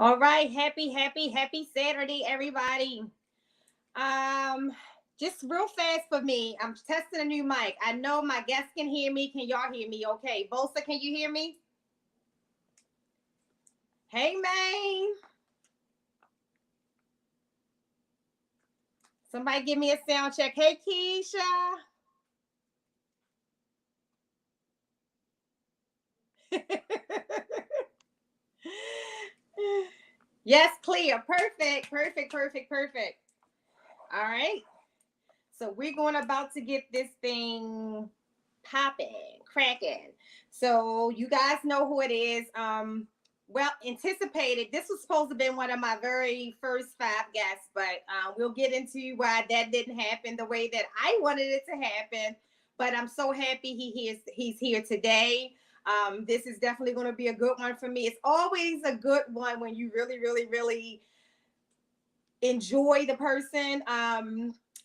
All right, happy Saturday, everybody. Um, just real fast for me. I'm testing a new mic. I know my guests can hear me. Can y'all hear me? Okay, Bosa, can you hear me? Hey, man. Somebody give me a sound check. Hey, Keisha. Yes, clear. Perfect. All right. So we're going about to get this thing popping, cracking. So you guys know who it is. Well, anticipated. This was supposed to be one of my very first 5 guests, but we'll get into why that didn't happen the way that I wanted it to happen. But I'm so happy he's here today. This is definitely going to be a good one for me. It's always a good one when you really enjoy the person.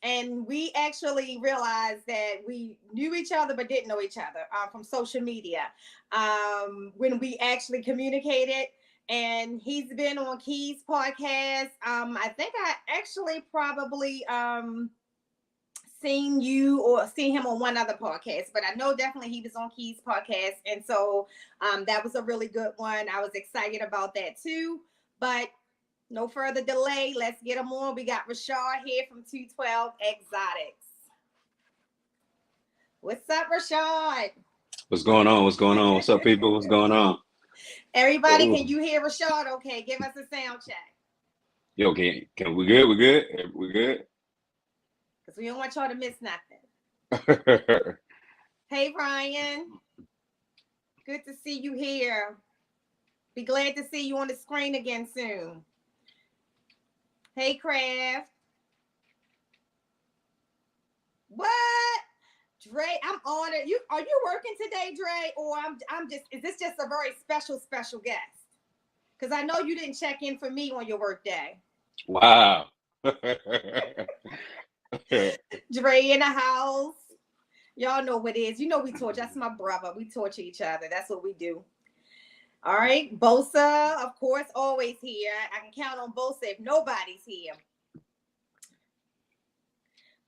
And we actually realized that we knew each other but didn't know each other from social media when we actually communicated. And he's been on Key's podcast. I think I actually probably seen you or seen him on one other podcast, but I know definitely he was on Key's podcast. And so that was a really good one. I was excited about that too. But no further delay. Let's get them on. We got Rashad here from 212 Exotics. What's up, Rashad? What's going on? What's up, people? What's going on? Everybody, can you hear Rashad? Okay, give us a sound check. Yo, can we good? We good? Because we don't want y'all to miss nothing. Hey, Brian. Good to see you here. Be glad to see you on the screen again soon. Hey, Kraft. What? Dre, I'm honored. Are you working today, Dre? Or I'm just, is this just a very special guest? Because I know you didn't check in for me on your work day. Wow. Dre in the house. Y'all know what it is. You know we torture. That's my brother. We torture each other. That's what we do. All right. Bosa, of course, always here. I can count on Bosa if nobody's here.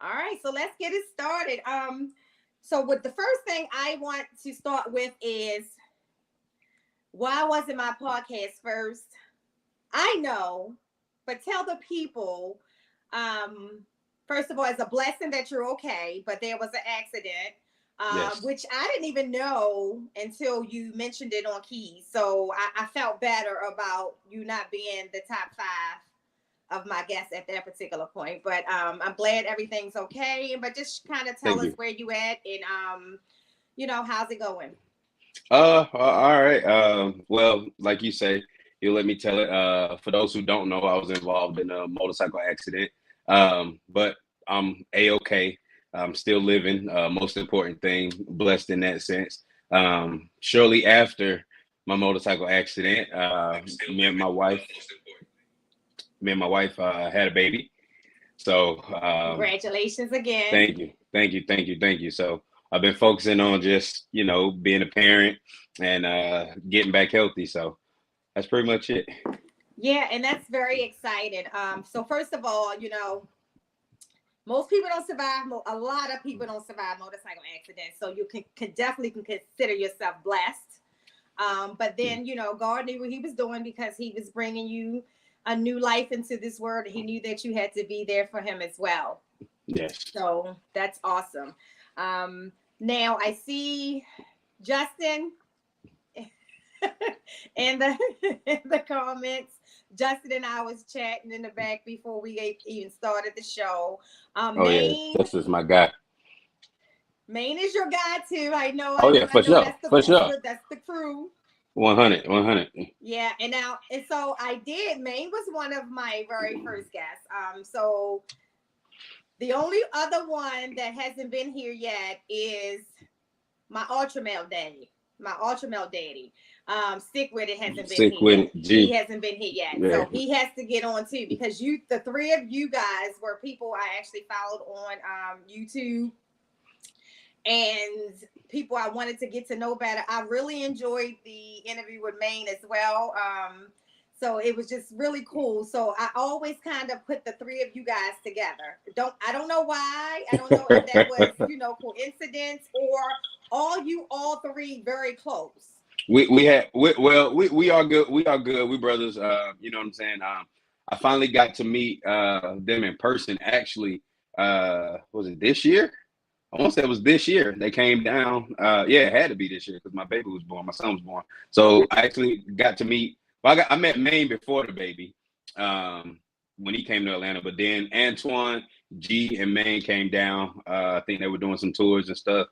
All right. So let's get it started. So with the first thing I want to start with is, why wasn't my podcast first? I know, but tell the people, first of all, it's a blessing that you're okay, but there was an accident. Yes. Which I didn't even know until you mentioned it on Keys. So I felt better about you not being the top 5 of my guests at that particular point. But I'm glad everything's okay. But just kind of tell us where you at and, how's it going? All right. Well, like you say, you let me tell it. For those who don't know, I was involved in a motorcycle accident. But I'm A-okay. I'm still living. Most important thing, blessed in that sense. Shortly after my motorcycle accident, me and my wife had a baby. So congratulations again. Thank you. So I've been focusing on just, being a parent and getting back healthy. So that's pretty much it. Yeah, and that's very exciting. So first of all, most people don't survive. A lot of people don't survive motorcycle accidents. So you can definitely consider yourself blessed. But then, God knew what he was doing because he was bringing you a new life into this world. He knew that you had to be there for him as well. Yes. So that's awesome. Now I see Justin in the comments. Justin and I was chatting in the back before we even started the show. Maine, yeah, this is my guy. Maine is your guy too. I know. Oh, yeah, for sure. That's the crew. 100. Yeah, and so Maine was one of my very first guests. So the only other one that hasn't been here yet is my ultra male daddy. Stick with it hasn't been here. He hasn't been here yet. Yeah. So he has to get on too, because the 3 of you guys were people I actually followed on YouTube and people I wanted to get to know better. I really enjoyed the interview with Maine as well. So it was just really cool. So I always kind of put the three of you guys together. I don't know why. I don't know if that was, coincidence, or all three very close. We are good. We are good. We brothers. You know what I'm saying? I finally got to meet them in person. Actually, was it this year? I want to say it was this year. They came down. Yeah, it had to be this year because my baby was born. My son was born. So I actually got to meet. Well, I met Maine before the baby, when he came to Atlanta. But then Antoine, G, and Maine came down. I think they were doing some tours and stuff.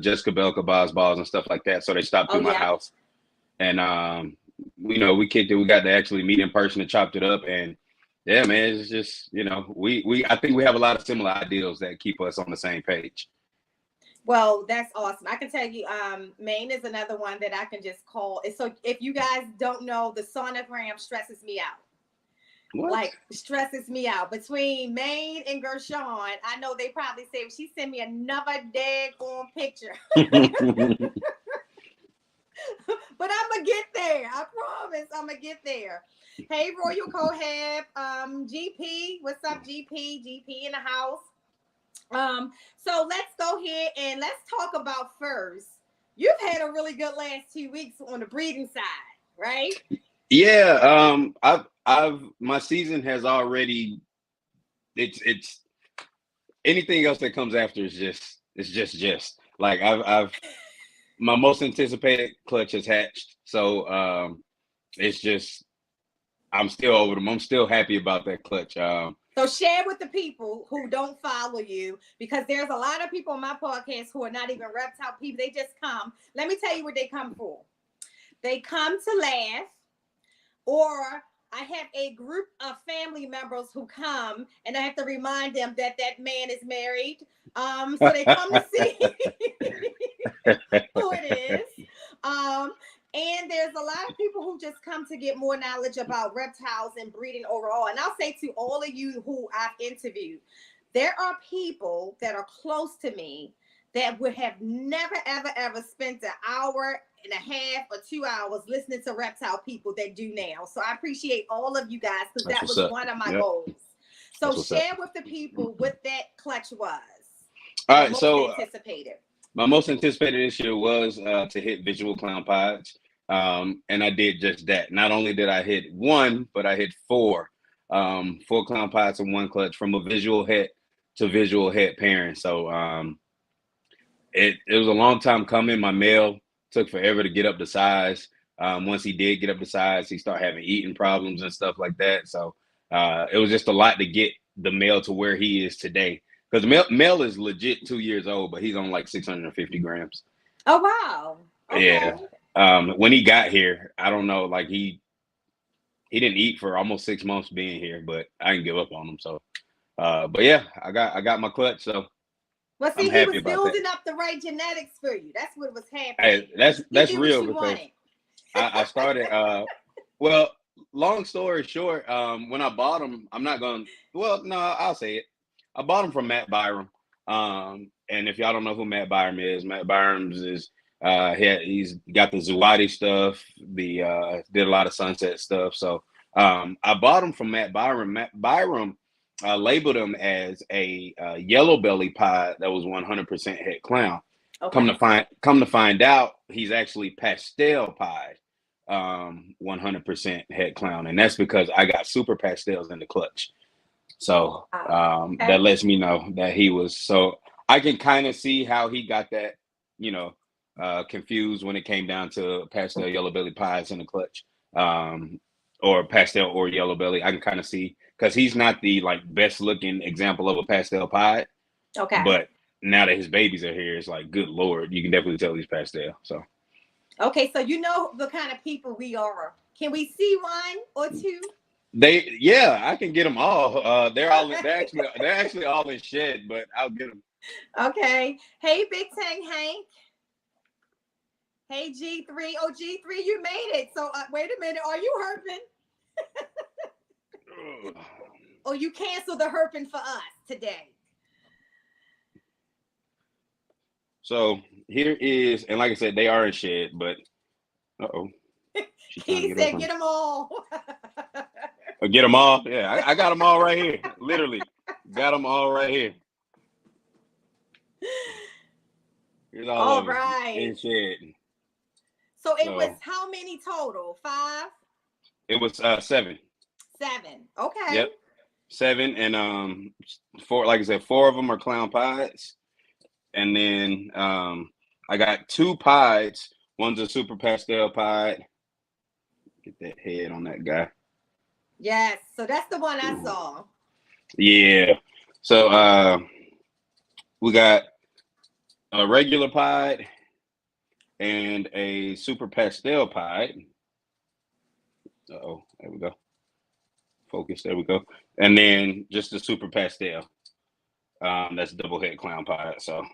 Jessica Belka, Boz Balls, and stuff like that. So they stopped through my house, and we kicked it. We got to actually meet in person and chopped it up. And yeah, man, it's just we I think we have a lot of similar ideals that keep us on the same page. Well, that's awesome. I can tell you, Maine is another one that I can just call. So if you guys don't know, the sonogram stresses me out. What? Like, stresses me out. Between Maine and Gershon, I know they probably say, she sent me another daggone picture. But I'm going to get there. I promise I'm going to get there. Hey, Royal Cohab, GP. What's up, GP? GP in the house. So let's go here and let's talk about furs. You've had a really good last 2 weeks on the breeding side, right? Yeah. I've my season has already. It's anything else that comes after is just like I've my most anticipated clutch has hatched. So it's just I'm still over them. I'm still happy about that clutch. So share with the people who don't follow you, because there's a lot of people on my podcast who are not even reptile people. They just come. Let me tell you what they come for. They come to laugh, or I have a group of family members who come, and I have to remind them that that man is married. So they come to see who it is. And there's a lot of people who just come to get more knowledge about reptiles and breeding overall. And I'll say to all of you who I've interviewed, there are people that are close to me that would have never, ever, ever spent an hour and a half or 2 hours listening to reptile people that do now. So I appreciate all of you guys, because that was one of my goals. So share with the people what that clutch was. All right, so anticipated. My most anticipated this year was to hit visual clown pods, and I did just that. Not only did I hit one, but I hit four clown pods and one clutch, from a visual het to visual het pairing. So it was a long time coming. My male took forever to get up to size. Once he did get up to size, he started having eating problems and stuff like that. So it was just a lot to get the male to where he is today. Because male is legit 2 years old, but he's on like 650 grams. Oh, wow. Okay. Yeah. When he got here, I don't know, like he didn't eat for almost 6 months being here, but I didn't give up on him. So, but yeah, I got my clutch. So, well, see, he was building up the right genetics for you. That's what was happening. Hey, that's real, because I started. Well, long story short, when I bought him, I'm not going. Well, no, I'll say it. I bought him from Matt Byram. And if y'all don't know who Matt Byram is, Matt Byram is he's got the Zuwadi stuff, did a lot of sunset stuff. So I bought him from Matt Byram. Matt Byram labeled him as a yellow belly pod that was 100% het clown. Okay. Come to find out, he's actually pastel pod, 100% het clown, and that's because I got super pastels in the clutch. So that lets me know that he was. So I can kind of see how he got that, confused when it came down to pastel yellow belly pies in the clutch, or pastel or yellow belly. I can kind of see, because he's not the best looking example of a pastel pie. Okay. But now that his babies are here, it's like, good Lord, you can definitely tell he's pastel. So. Okay, so you know the kind of people we are. Can we see one or two? I can get them all. They're actually all in shed, but I'll get them. Okay. Hey, Big Tang Hank. Hey, G3. Oh, G3, you made it. So wait a minute. Are you herping? Or you canceled the herping for us today? So here is, and like I said, they are in shed, but She trying to He get said, up "Get them all." Get them all? Yeah, I got them all right here. Literally, got them all right here. Here's all All of them right. in shed. So it was So how many total? 5? it was 7. 7. Okay. Yep, 7, and 4. Like I said, 4 of them are clown pies, and then I got 2 pies. One's a super pastel pie. Get that head on that guy. Yes. So that's the one I saw. Yeah. So we got a regular pie and a super pastel pie. Oh, there we go. Focus. There we go. And then just the super pastel. That's double head clown pie. So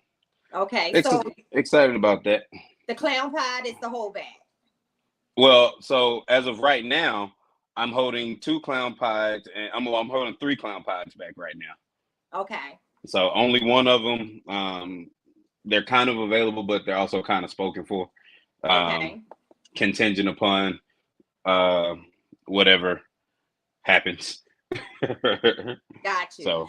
Okay. So excited about that. the clown pie is the whole bag. Well, so as of right now, I'm holding 2 clown pies, and I'm holding 3 clown pies back right now. Okay. So only one of them. They're kind of available, but they're also kind of spoken for. Okay. Contingent upon whatever happens. Got you.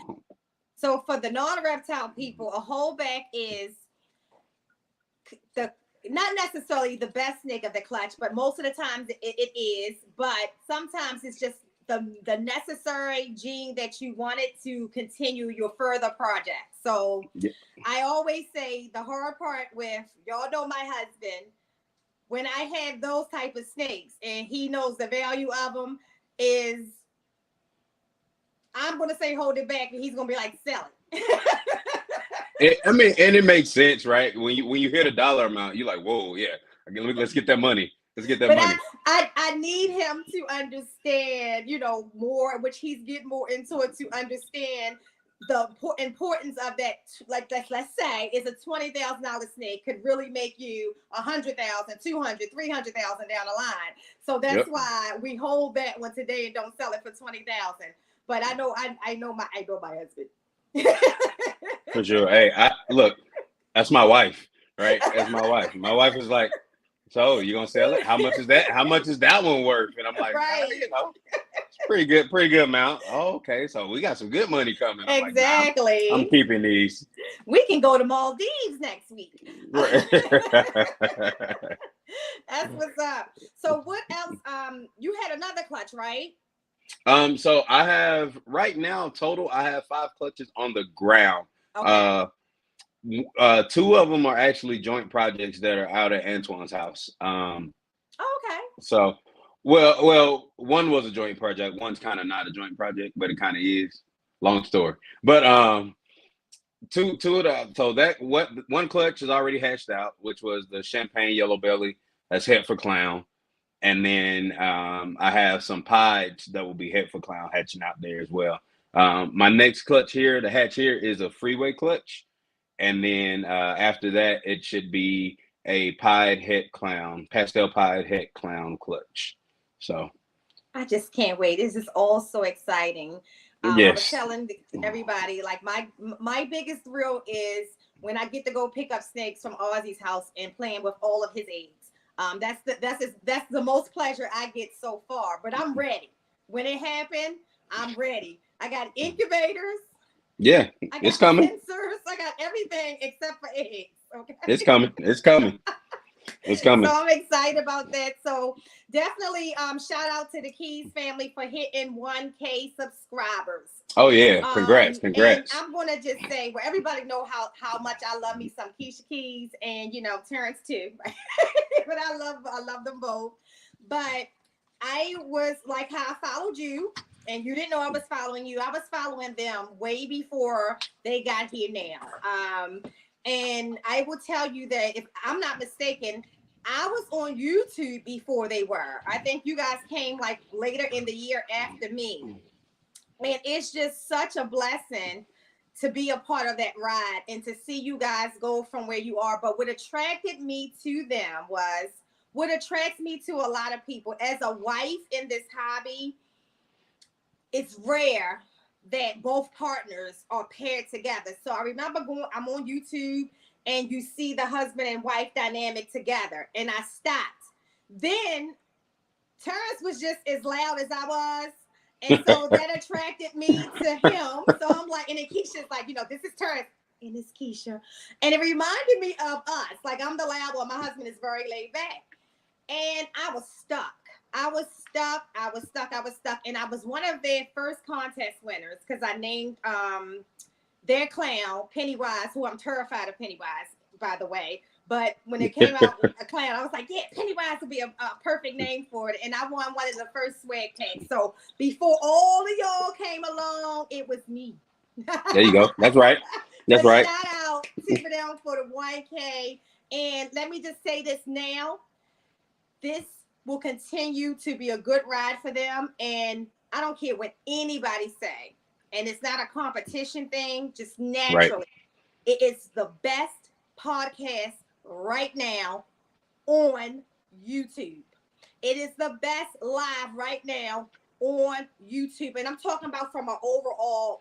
So for the non-reptile people, a whole bag is not necessarily the best snake of the clutch, but most of the times it is. But sometimes it's just the necessary gene that you wanted to continue your further project. So yeah. I always say the hard part with, y'all know my husband, when I have those type of snakes and he knows the value of them, is I'm going to say hold it back and he's going to be like, sell it. And it makes sense, right? When you hear the dollar amount, you're like, whoa, yeah, let's get that money. Let's get that money. I need him to understand, more, which he's getting more into it, to understand the importance of that. Like, let's say it's a $20,000 snake could really make you 100,000, 200, 300,000 down the line. So that's why we hold that one today and don't sell it for 20,000. But I know my husband. For sure. Hey, look, that's my wife, right? That's my wife. My wife is like, so you gonna sell it? How much is that? How much is that one worth? And I'm like, right. It's pretty good amount. Oh, okay, so we got some good money coming. I'm exactly. Like, I'm keeping these. We can go to Maldives next week. Right. That's what's up. So what else? You had another clutch, right? So I have right now total. I have 5 clutches on the ground. Okay. 2 of them are actually joint projects that are out at Antoine's house. Okay. So, well, one was a joint project. One's kind of not a joint project, but it kind of is. Long story. But two of the so that one clutch is already hatched out, which was the champagne yellow belly. That's het for clown. And then I have some pies that will be het for clown hatching out there as well. My next clutch here, the hatch here, is a freeway clutch. And then after that, it should be a pied het clown, pastel pied het clown clutch. So I just can't wait. This is all so exciting. Yes. I was telling everybody, like my biggest thrill is when I get to go pick up snakes from Ozzy's house and playing with all of his eggs. That's the most pleasure I get so far. But I'm ready. When it happened, I'm ready. I got incubators. Yeah, it's coming. Sensors. I got everything except for eggs. Okay. It's coming. It's coming. It's coming. So I'm excited about that. So definitely shout out to the Keys family for hitting 1K subscribers. Oh yeah, congrats. And I'm gonna just say, well, everybody know how much I love me some Keisha Keys and Terrence too. But I love them both. But I was like how I followed you, and you didn't know I was following you. I was following them way before they got here now. And I will tell you that if I'm not mistaken, I was on YouTube before they were. I think you guys came like later in the year after me. And it's just such a blessing to be a part of that ride and to see you guys go from where you are. But what attracted me to them was what attracts me to a lot of people. As a wife in this hobby, it's rare that both partners are paired together. So I remember I'm on YouTube and you see the husband and wife dynamic together, and I stopped. Then Terrence was just as loud as I was. And so that attracted me to him. So I'm like, and then Keisha's like, this is Terrence and it's Keisha. And it reminded me of us. Like, I'm the loud one. My husband is very laid back. And I was stuck. I was stuck. And I was one of their first contest winners because I named their clown, Pennywise, who I'm terrified of Pennywise, by the way. But when it came out, a clown, I was like, yeah, Pennywise would be a perfect name for it. And I won one of the first swag packs. So before all of y'all came along, it was me. There you go. That's right. That's right. Shout out to them for the 1K. And let me just say this now. This will continue to be a good ride for them. And I don't care what anybody say. And it's not a competition thing, just naturally. Right. It is the best podcast right now on YouTube. It is the best live right now on YouTube. And I'm talking about from an overall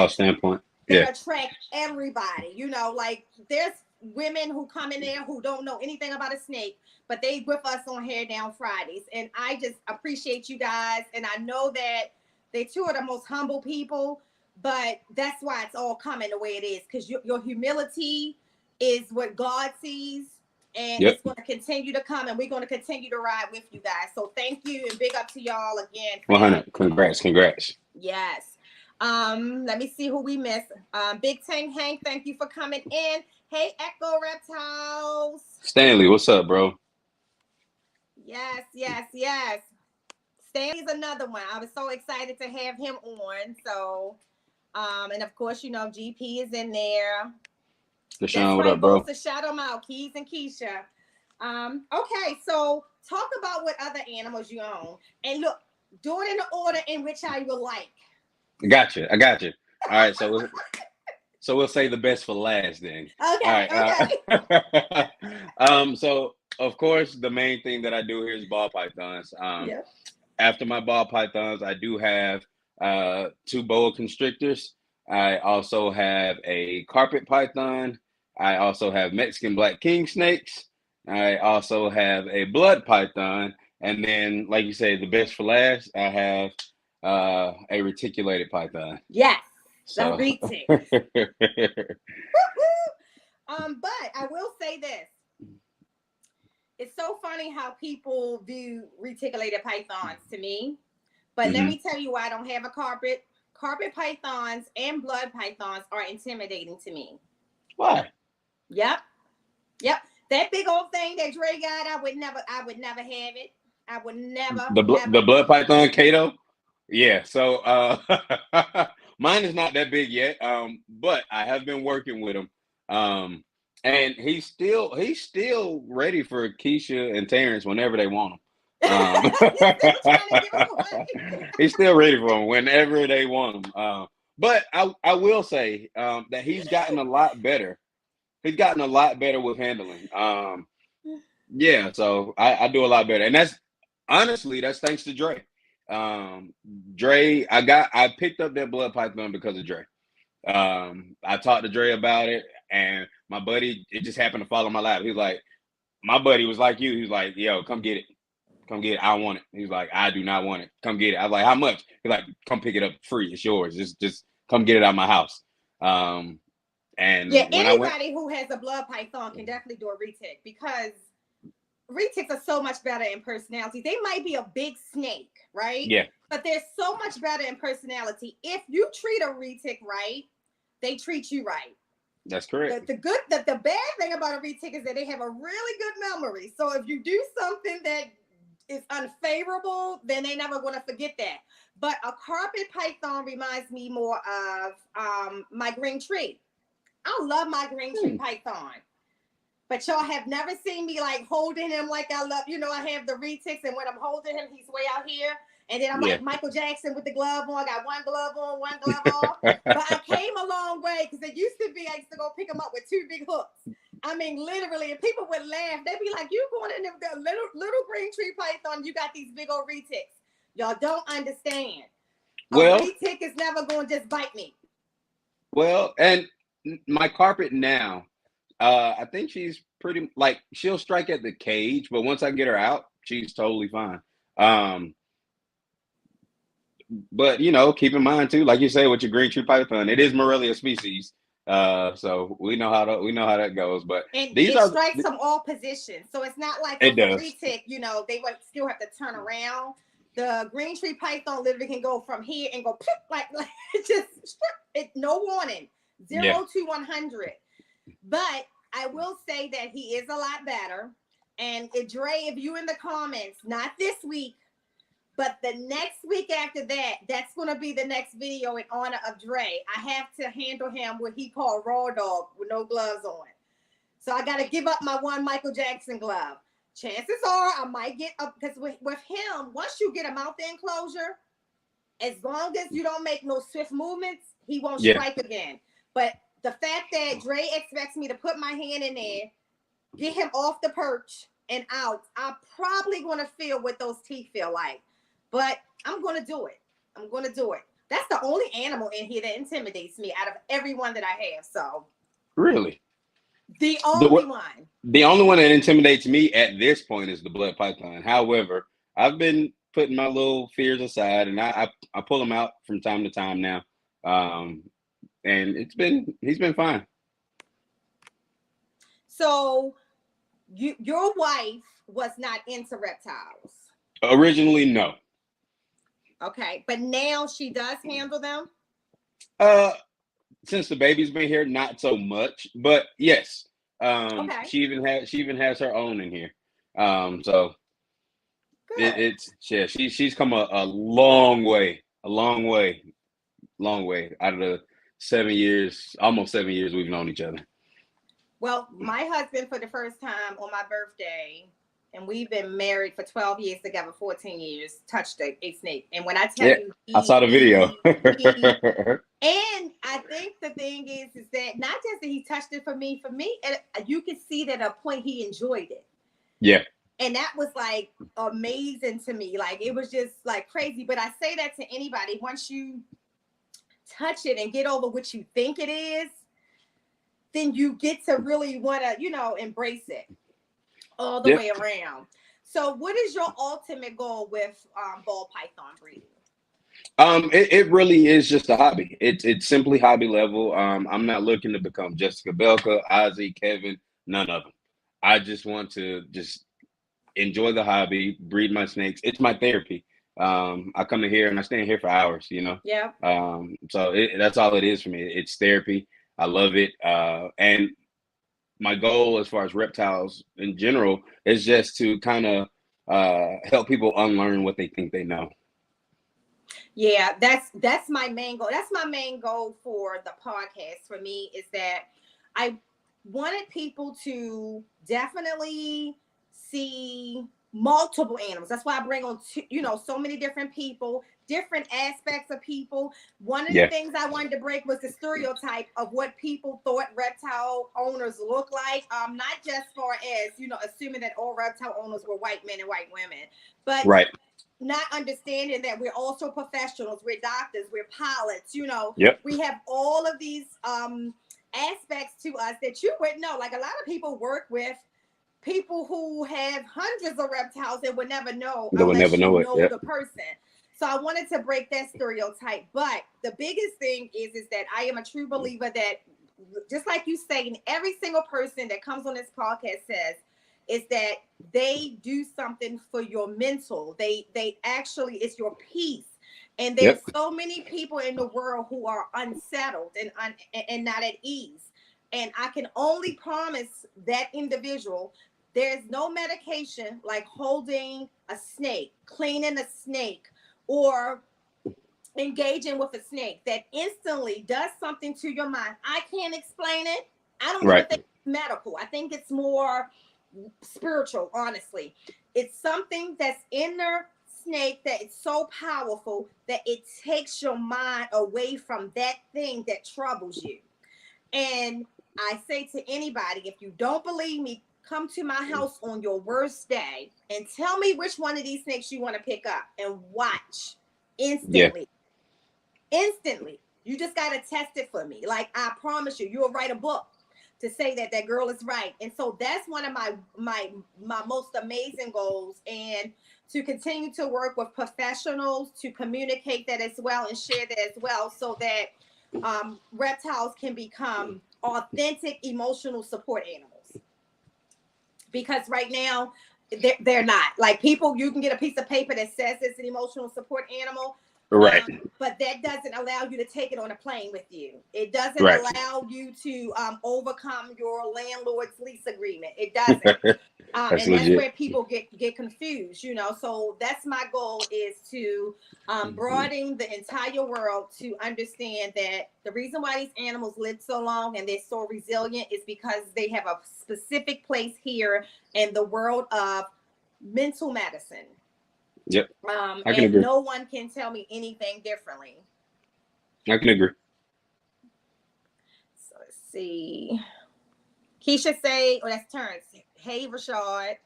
standpoint. That attract everybody. Like there's women who come in there who don't know anything about a snake, but they with us on Hair Down Fridays. And I just appreciate you guys. And I know that they're two of the most humble people, but that's why it's all coming the way it is. Because your humility is what God sees, and it's going to continue to come, and we're going to continue to ride with you guys. So thank you, and big up to y'all again. 100. Congrats. Yes. Let me see who we missed. Big Tang Hank, thank you for coming in. Hey, Echo Reptiles. Stanley, what's up, bro? Yes. Stanley's another one. I was so excited to have him on. So, and of course, GP is in there. Deshaun, what up, bro? To shout them out, Keys and Keisha. Okay, so talk about what other animals you own. And look, do it in the order in which I would like. I got you. All right, so we'll say the best for last then. Okay. All right. So of course the main thing that I do here is ball pythons. After my ball pythons, I do have 2 boa constrictors. I also have a carpet python. I also have Mexican black king snakes. I also have a blood python. And then, like you say, the best for last, I have a reticulated python. Yes, so. The retic. But I will say this. It's so funny how people view reticulated pythons to me. But let me tell you why I don't have a carpet. Carpet pythons and blood pythons are intimidating to me. Why? Yep. That big old thing that Dre got, I would never have it. I would never. The blood python, Kato? Yeah. So mine is not that big yet. But I have been working with him. And he's still ready for Keisha and Terrence whenever they want him. He's still ready for them whenever they want them. But I will say that he's gotten a lot better. He's gotten a lot better with handling. So I do a lot better, and that's thanks to Dre. Dre, I picked up that blood python because of Dre. I talked to Dre about it, and my buddy, it just happened to fall on my lap. He's like, my buddy was like you. He was like, yo, come get it. I want it. He's like, I do not want it. Come get it. I was like, how much? He's like, come pick it up free. It's yours. Just come get it out of my house. And anybody who has a blood python can definitely do a retic because retics are so much better in personality. They might be a big snake, right? Yeah. But they're so much better in personality. If you treat a retic right, they treat you right. That's correct. The bad thing about a retic is that they have a really good memory. So if you do something that is unfavorable, then they're never going to forget that. But a carpet python reminds me more of my green tree. I love my green tree python. But y'all have never seen me like holding him like I love, I have the retics, and when I'm holding him, he's way out here. And then I'm like Michael Jackson with the glove on. I got one glove on, one glove off. But I came a long way because it used to be I used to go pick them up with 2 big hooks. I mean, literally, and people would laugh. They'd be like, you going in there with a little green tree python, you got these big old retics. Y'all don't understand. Well, a retic is never going to just bite me. Well, and my carpet now, I think she's pretty, like, she'll strike at the cage, but once I get her out, she's totally fine. But keep in mind too, like you say, with your green tree python, it is Morelia species. So we know how that goes. But And these it are strikes from all positions. So it's not like a it does. flea tick, they would still have to turn around. The green tree python literally can go from here and go like just no warning. Yeah. 0 to 100. But I will say that he is a lot better. And Dre, if you in the comments, not this week, but the next week after that, that's going to be the next video in honor of Dre. I have to handle him what he called raw dog with no gloves on. So I got to give up my one Michael Jackson glove. Chances are I might get up because with him, once you get him out the enclosure, as long as you don't make no swift movements, he won't strike again. But the fact that Dre expects me to put my hand in there, get him off the perch and out, I'm probably going to feel what those teeth feel like. But I'm going to do it. That's the only animal in here that intimidates me out of everyone that I have. So really, the only one. The only one that intimidates me at this point is the blood python. However, I've been putting my little fears aside, and I pull them out from time to time now, and he's been fine. So, your wife was not into reptiles. Originally, no. Okay, but now she does handle them. Since the baby's been here, not so much, but yes. Okay. She even has her own in here. So she's come a long way out of the 7 years, almost 7 years we've known each other. Well, my husband, for the first time on my birthday, and we've been married for 12 years together, 14 years, touched a snake. And when I tell you, I saw the video. And I think the thing is that not just that he touched it for me, you could see that at a point he enjoyed it. Yeah. And that was like amazing to me. Like it was just like crazy. But I say that to anybody, once you touch it and get over what you think it is, then you get to really want to, embrace it all the way around. So what is your ultimate goal with ball python breeding? It really is just a hobby. It's simply hobby level. I'm not looking to become Jessica Belka, Ozzy, Kevin, none of them. I just want to enjoy the hobby, breed my snakes. It's my therapy. I come in here and I stand here for hours, Yeah. So that's all it is for me. It's therapy. I love it. And my goal as far as reptiles in general is just to kind of help people unlearn what they think they know. Yeah, that's my main goal. That's my main goal for the podcast for me, is that I wanted people to definitely see multiple animals. That's why I bring on so many different people, different aspects of people. One of the things I wanted to break was the stereotype of what people thought reptile owners look like. Not just far as assuming that all reptile owners were white men and white women, but not understanding that we're also professionals, we're doctors, we're pilots, we have all of these aspects to us that you wouldn't know. Like a lot of people work with people who have hundreds of reptiles and would never know unless you know the person. So I wanted to break that stereotype. But the biggest thing is that I am a true believer that, just like you say, and every single person that comes on this podcast says, is that they do something for your mental. They actually, it's your peace. And there's so many people in the world who are unsettled and not at ease. And I can only promise that individual, there's no medication like holding a snake, cleaning a snake, or engaging with a snake that instantly does something to your mind. I can't explain it. I don't even think it's medical. I think it's more spiritual, honestly. It's something that's in the snake that it's so powerful that it takes your mind away from that thing that troubles you. And I say to anybody, if you don't believe me, come to my house on your worst day and tell me which one of these snakes you want to pick up and watch instantly. Instantly. You just got to test it for me. Like I promise you, you'll write a book. to say that that girl is right. And so that's one of my most amazing goals, and to continue to work with professionals to communicate that as well and share that as well, so that reptiles can become authentic emotional support animals. Because right now they're not. Like, people, you can get a piece of paper that says it's an emotional support animal, Right. But that doesn't allow you to take it on a plane with you. It doesn't Right. allow you to overcome your landlord's lease agreement. It doesn't. That's legit. That's where people get confused, you know. So that's my goal, is to broaden the entire world to understand that the reason why these animals live so long and they're so resilient is because they have a specific place here in the world of mental medicine. Yep. I can and agree. No one can tell me anything differently. I can agree. So let's see. Keisha say, oh, that's Terrence. Hey, Rashad.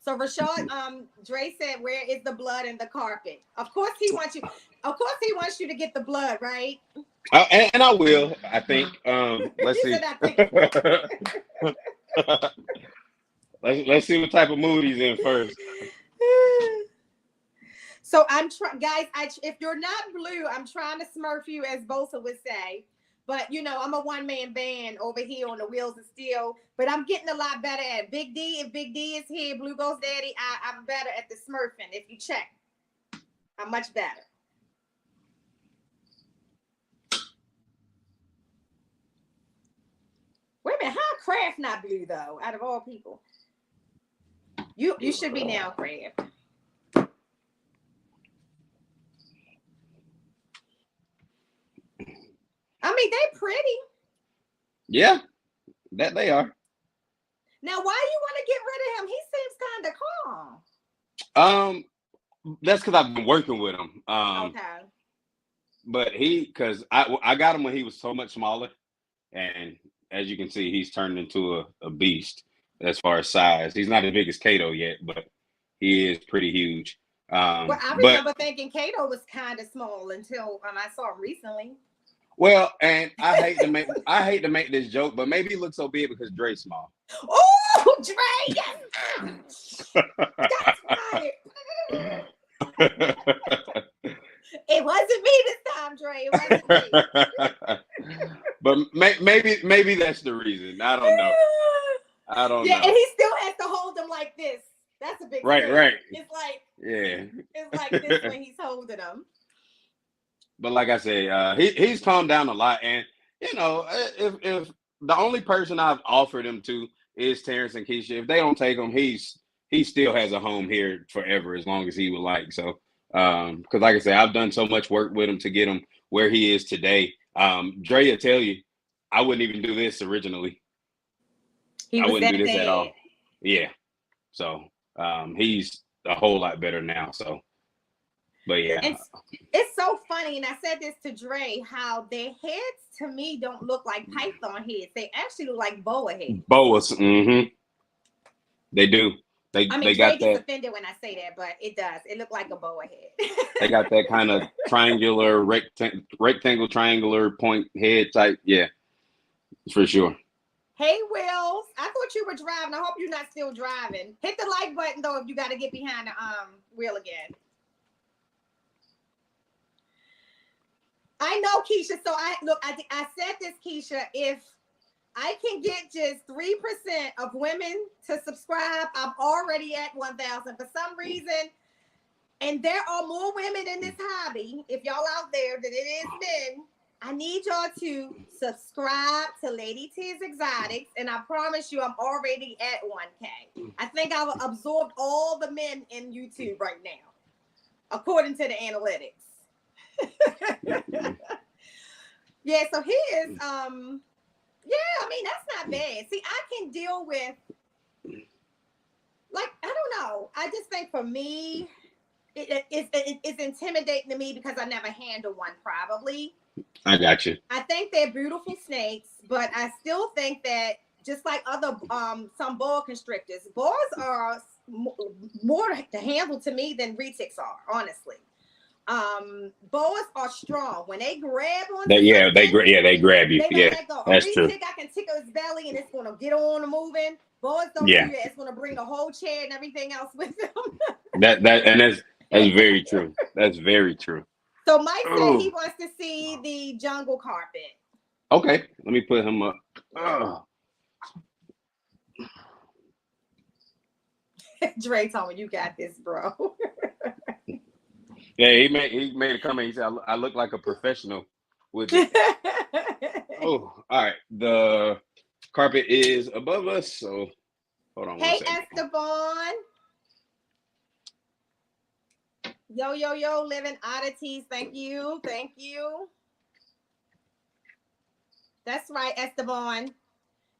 So Rashad, Dre said, where is the blood in the carpet? Of course he wants you. Of course he wants you to get the blood, right? And I will. I think. Let's see. Let's see what type of mood he's in first. So I'm trying, guys. If you're not blue, I'm trying to smurf you, as Bosa would say. But you know, I'm a one-man band over here on the Wheels of Steel. But I'm getting a lot better at Big D. If Big D is here, Blue Ghost Daddy, I'm better at the smurfing. If you check, I'm much better. Wait a minute, how Kraft not blue though? Out of all people, you should be now, Kraft. I mean, they pretty. Yeah, that they are. Now, why do you want to get rid of him? He seems kind of calm. That's because I've been working with him. Okay. But because I got him when he was so much smaller, and as you can see, he's turned into a beast as far as size. He's not as big as Kato yet, but he is pretty huge. Well, I remember thinking Kato was kind of small until I saw him recently. Well, and I hate to make this joke, but maybe he looks so big because Dre's small. Oh, Dre! Yes. That's right. It wasn't me this time, Dre. It wasn't me. But maybe that's the reason. I don't know. Yeah, and he still has to hold them like this. That's a big right. It's like, yeah. It's like this when he's holding them. But like I said, he's calmed down a lot, and you know, if the only person I've offered him to is Terrence and Keisha, if they don't take him, he still has a home here forever, as long as he would like. So, because like I said, I've done so much work with him to get him where he is today. Dre will tell you, I wouldn't even do this originally. I wouldn't do this at all. Yeah. So he's a whole lot better now. So. But yeah, it's so funny, and I said this to Dre, how their heads to me don't look like python heads. They actually look like boa heads. Boas, They do. They Dre got gets offended when I say that, but it does. It looked like a boa head. They got that kind of triangular, rectangle, triangular point head type. Yeah, for sure. Hey, Wills. I thought you were driving. I hope you're not still driving. Hit the like button though if you got to get behind the wheel again. I know, Keisha. So I said this, Keisha. If I can get just 3% of women to subscribe, I'm already at 1,000. For some reason, and there are more women in this hobby, if y'all out there, than it is men. I need y'all to subscribe to Lady T's Exotics, and I promise you, I'm already at 1K. I think I've absorbed all the men in YouTube right now, according to the analytics. Yeah, so he is I mean, that's not bad. See, I can deal with, like, I don't know, I just think for me it's intimidating to me because I never handled one. Probably I got you. I think they're beautiful snakes, but I still think that just like other some boa constrictors, boas are more to handle to me than retics are, honestly. Boas are strong. When they grab onto they grab you. they don't Yeah, let go. A that's reed true. tick, I can tickle his belly and it's gonna get on and moving. Boas don't do that. It's gonna bring the whole chair and everything else with them. That's very true. That's very true. So Mike said he wants to see the jungle carpet. Okay, let me put him up. Oh. Dre told me you got this, bro. Yeah, he made a comment. He said, "I look like a professional with it." Oh, all right. The carpet is above us, so hold on. Hey, 1 second. Esteban. Yo, living oddities. Thank you. That's right, Esteban.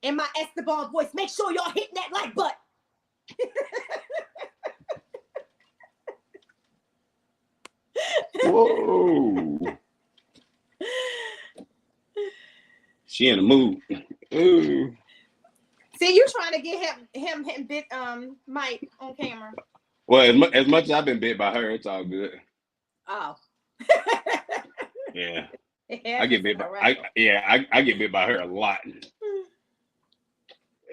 In my Esteban voice, make sure y'all hitting that like button. Whoa. She in the mood. Ooh. See, you trying to get him bit Mike on camera. Well, as much as I've been bit by her, it's all good. Oh. Yeah. I get bit by I get bit by her a lot.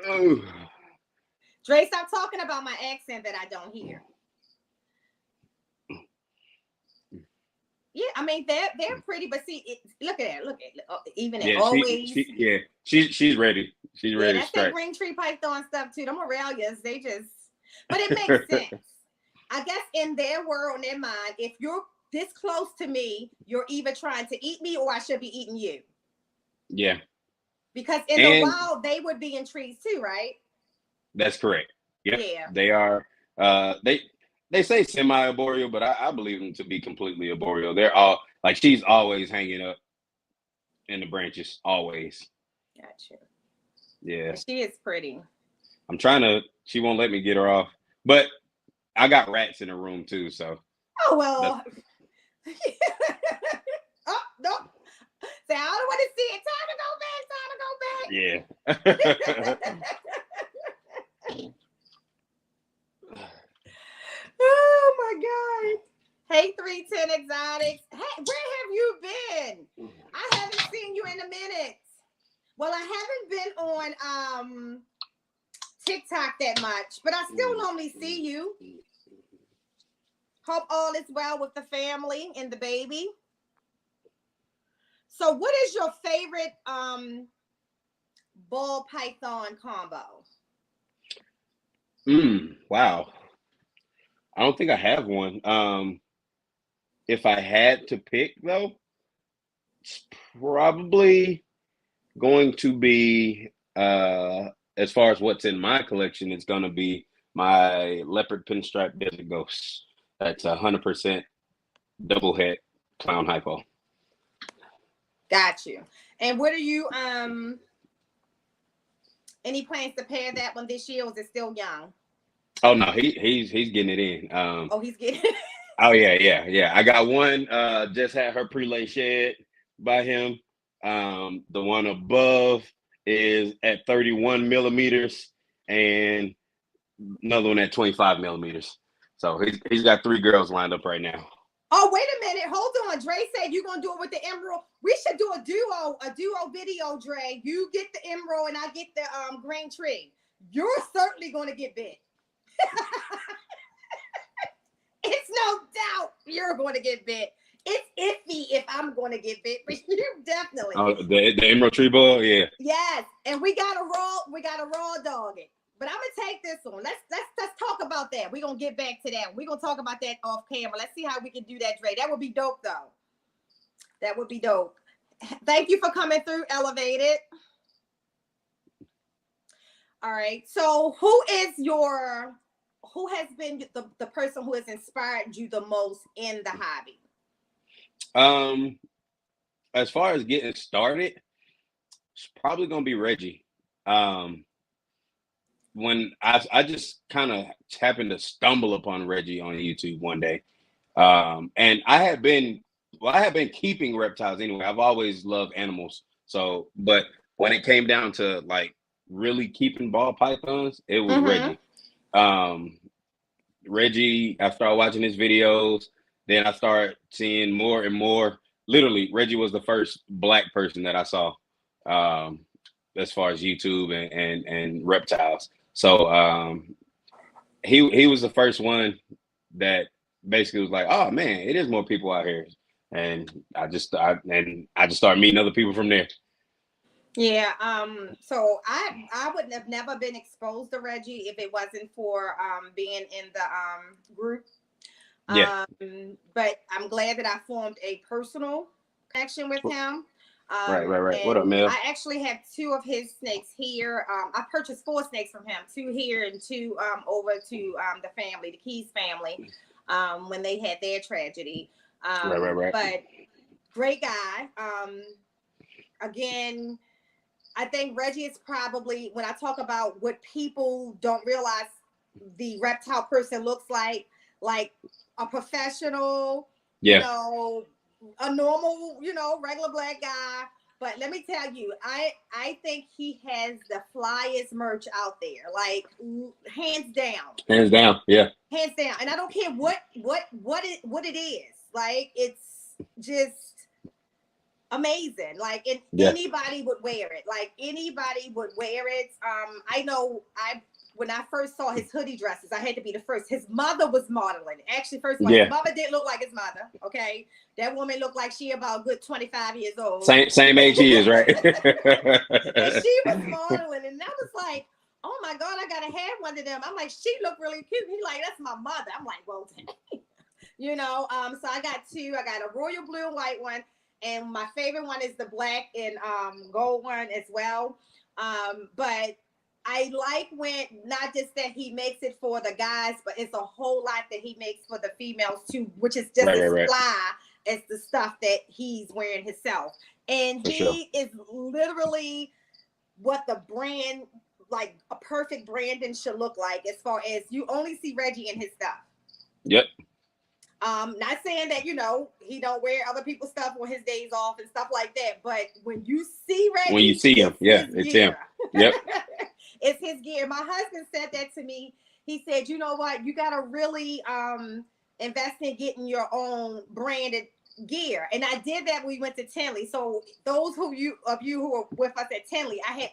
Ooh. Dre, stop talking about my accent that I don't hear. Yeah, I mean they're pretty, but see, look at even at always. She's ready. She's ready. That's that green tree python stuff too. Them Aurelias, they just, but it makes sense. I guess in their world, in their mind, if you're this close to me, you're either trying to eat me or I should be eating you. Yeah. Because in the wild, they would be in trees too, right? That's correct. Yep. Yeah. They are. They say semi-arboreal, but I believe them to be completely arboreal. They're all like she's always hanging up in the branches, always. Gotcha. Yeah. She is pretty. She won't let me get her off. But I got rats in the room too, so. Oh well. Oh no. Say, I don't want to see it. Time to go back. Yeah. Oh my God. Hey, 310 Exotics. Hey, where have you been? I haven't seen you in a minute. Well, I haven't been on TikTok that much, but I still normally see you. Hope all is well with the family and the baby. So what is your favorite ball python combo? Wow. I don't think I have one. If I had to pick though, it's probably going to be as far as what's in my collection, it's gonna be my leopard pinstripe desert ghost. That's 100% double head clown hypo. Got you. And what are you any plans to pair that one this year, or is it still young? Oh no, he's getting it in. He's getting it. Oh yeah. I got one just had her pre-lay shed by him. The one above is at 31 millimeters and another one at 25 millimeters. So he's got 3 girls lined up right now. Oh, wait a minute. Hold on. Dre said you're gonna do it with the emerald. We should do a duo video, Dre. You get the emerald and I get the green tree. You're certainly gonna get bit. It's no doubt you're going to get bit. It's iffy if I'm going to get bit, but you definitely. Oh, the emerald tree ball, yeah. Yes, and we got a raw dog it. But I'm gonna take this one. Let's talk about that. We're gonna get back to that. We're gonna talk about that off camera. Let's see how we can do that, Dre. That would be dope, though. That would be dope. Thank you for coming through, Elevated. All right. So who has been the person who has inspired you the most in the hobby? As far as getting started, it's probably gonna be Reggie. When I just kind of happened to stumble upon Reggie on YouTube one day, and I had been keeping reptiles anyway. I've always loved animals, but when it came down to like really keeping ball pythons, it was Reggie. Reggie, I started watching his videos. then I started seeing more and more. Literally, Reggie was the first black person that I saw, as far as YouTube and reptiles. So he was the first one that basically was like, oh man, it is more people out here, and I just started meeting other people from there. Yeah. So I would have never been exposed to Reggie if it wasn't for being in the group. Yeah. But I'm glad that I formed a personal connection with him. Right. What up, And Mel? I actually have 2 of his snakes here. I purchased 4 snakes from him, 2 here and 2 over to the family, the Keys family, when they had their tragedy. Right. But great guy. Again, I think Reggie is probably, when I talk about what people don't realize the reptile person looks like a professional, Yeah. A normal, regular black guy. But let me tell you, I think he has the flyest merch out there, like hands down. Hands down, yeah. Hands down. And I don't care what it is. Like, it's just amazing. Like, anybody would wear it. Like, anybody would wear it. I know when I first saw his hoodie dresses, I had to be the first. His mother was modeling. Actually, first of all, his mother didn't look like his mother. Okay, that woman looked like she about a good 25 years old. Same age he is, right? And she was modeling, and I was like, oh my God, I gotta have one of them. I'm like, she looked really cute. He's like, that's my mother. I'm like, well, so I got 2. I got a royal blue and white one. And my favorite one is the black and gold one as well. But I like when, not just that he makes it for the guys, but it's a whole lot that he makes for the females too, which is just as fly as the stuff that he's wearing himself. And he is literally what the brand, like a perfect branding should look like, as far as you only see Reggie in his stuff. Yep. Not saying that, he don't wear other people's stuff on his days off and stuff like that, but when you see Reggie, when you see him, it's him. Yep. It's his gear. My husband said that to me. He said, you know what, you got to really invest in getting your own branded gear. And I did that when we went to Tinley. So those of you who were with us at Tinley, I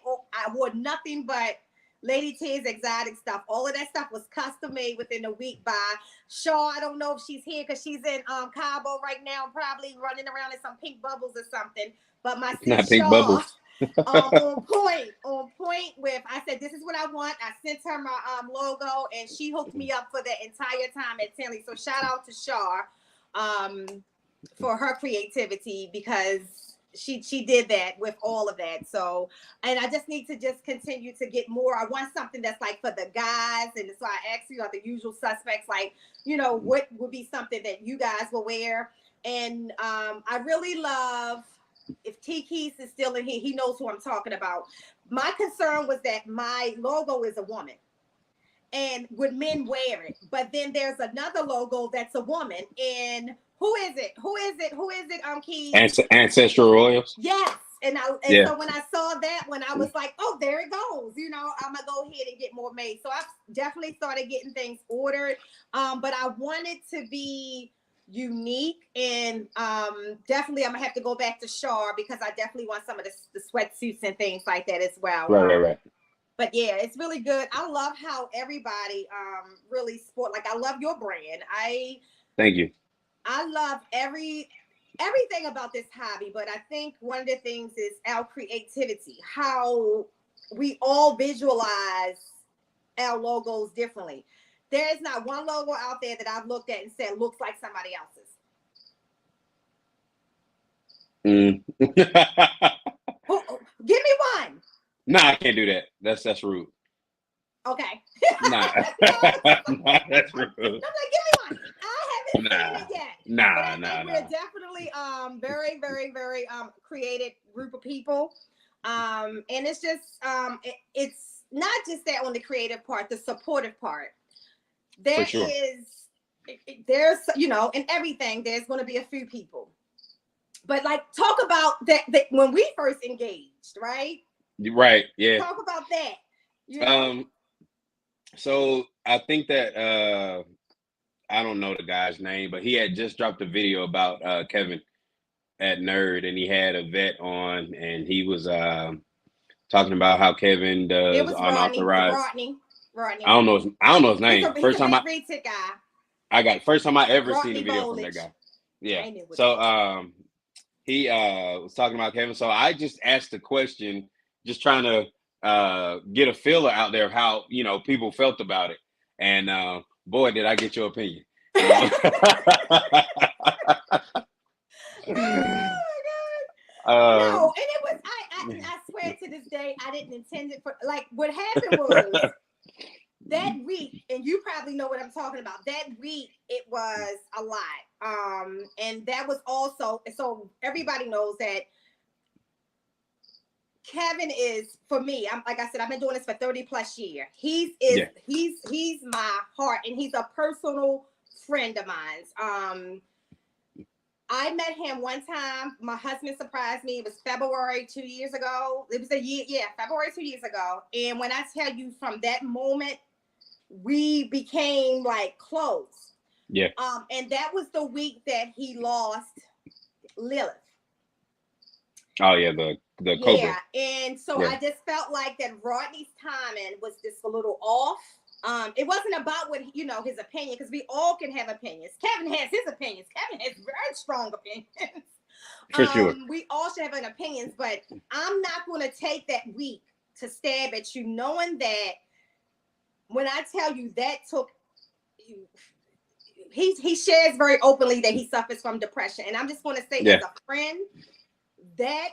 wore nothing but Lady T's exotic stuff. All of that stuff was custom made within a week by Shaw. I don't know if she's here because she's in Cabo right now, probably running around in some pink bubbles or something. But my sis Shaw, on point with, I said, this is what I want. I sent her my logo, and she hooked me up for the entire time at Tinley. So shout out to Shaw for her creativity, because she did that with all of that. So, and I just need to just continue to get more. I want something that's like for the guys. And so I asked you, the usual suspects, like, what would be something that you guys will wear? And I really love, if T Keys is still in here, he knows who I'm talking about. My concern was that my logo is a woman. And would men wear it? But then there's another logo that's a woman. And who is it? Keys? Ancestral Royals. Yes. And so when I saw that one, I was like, oh, there it goes. I'm going to go ahead and get more made. So I definitely started getting things ordered. But I wanted to be unique, and definitely I'm going to have to go back to Shar, because I definitely want some of the sweatsuits and things like that as well. Right. But yeah, it's really good. I love how everybody really sport. Like, I love your brand. Thank you. I love everything about this hobby, but I think one of the things is our creativity, how we all visualize our logos differently. There is not one logo out there that I've looked at and said looks like somebody else's. Give me one. Nah, I can't do that. That's rude. Okay. Nah. That's rude. I'm like, give me one. I haven't seen it yet. Nah. We're definitely very, very, very creative group of people. And it's just it's not just that on the creative part, the supportive part. There's in everything, there's going to be a few people. But like, talk about that when we first engaged, right? Right. Yeah. Talk about that. So I think that I don't know the guy's name, but he had just dropped a video about Kevin at Nerd, and he had a vet on, and he was talking about how Kevin It does was unauthorized. Rodney. I don't know. I don't know his name. He's a big retic guy. First time I ever seen a Rodney video from that Bowledge. guy. Yeah. I knew it was So he was talking about Kevin. So I just asked the question, just trying to get a feeler out there of how people felt about it. And boy, did I get your opinion. No, and it was I swear to this day I didn't intend it for, like, what happened was that week, and you probably know what I'm talking about. That week it was a lot. And that was also, so everybody knows that Kevin is, for me, I'm like I said, I've been doing this for 30 plus years. He's my heart, and he's a personal friend of mine. I met him one time. My husband surprised me. It was February 2 years ago. It was February 2 years ago. And when I tell you, from that moment, we became like close. Yeah. And that was the week that he lost Lilith. Oh yeah, the Cobra. Yeah, and so I just felt like that Rodney's timing was just a little off. It wasn't about what his opinion, because we all can have opinions. Kevin has his opinions. Kevin has very strong opinions. For sure. We all should have an opinions, but I'm not going to take that week to stab at you, knowing that when I tell you that took, he shares very openly that he suffers from depression, and I'm just going to say, as a friend, that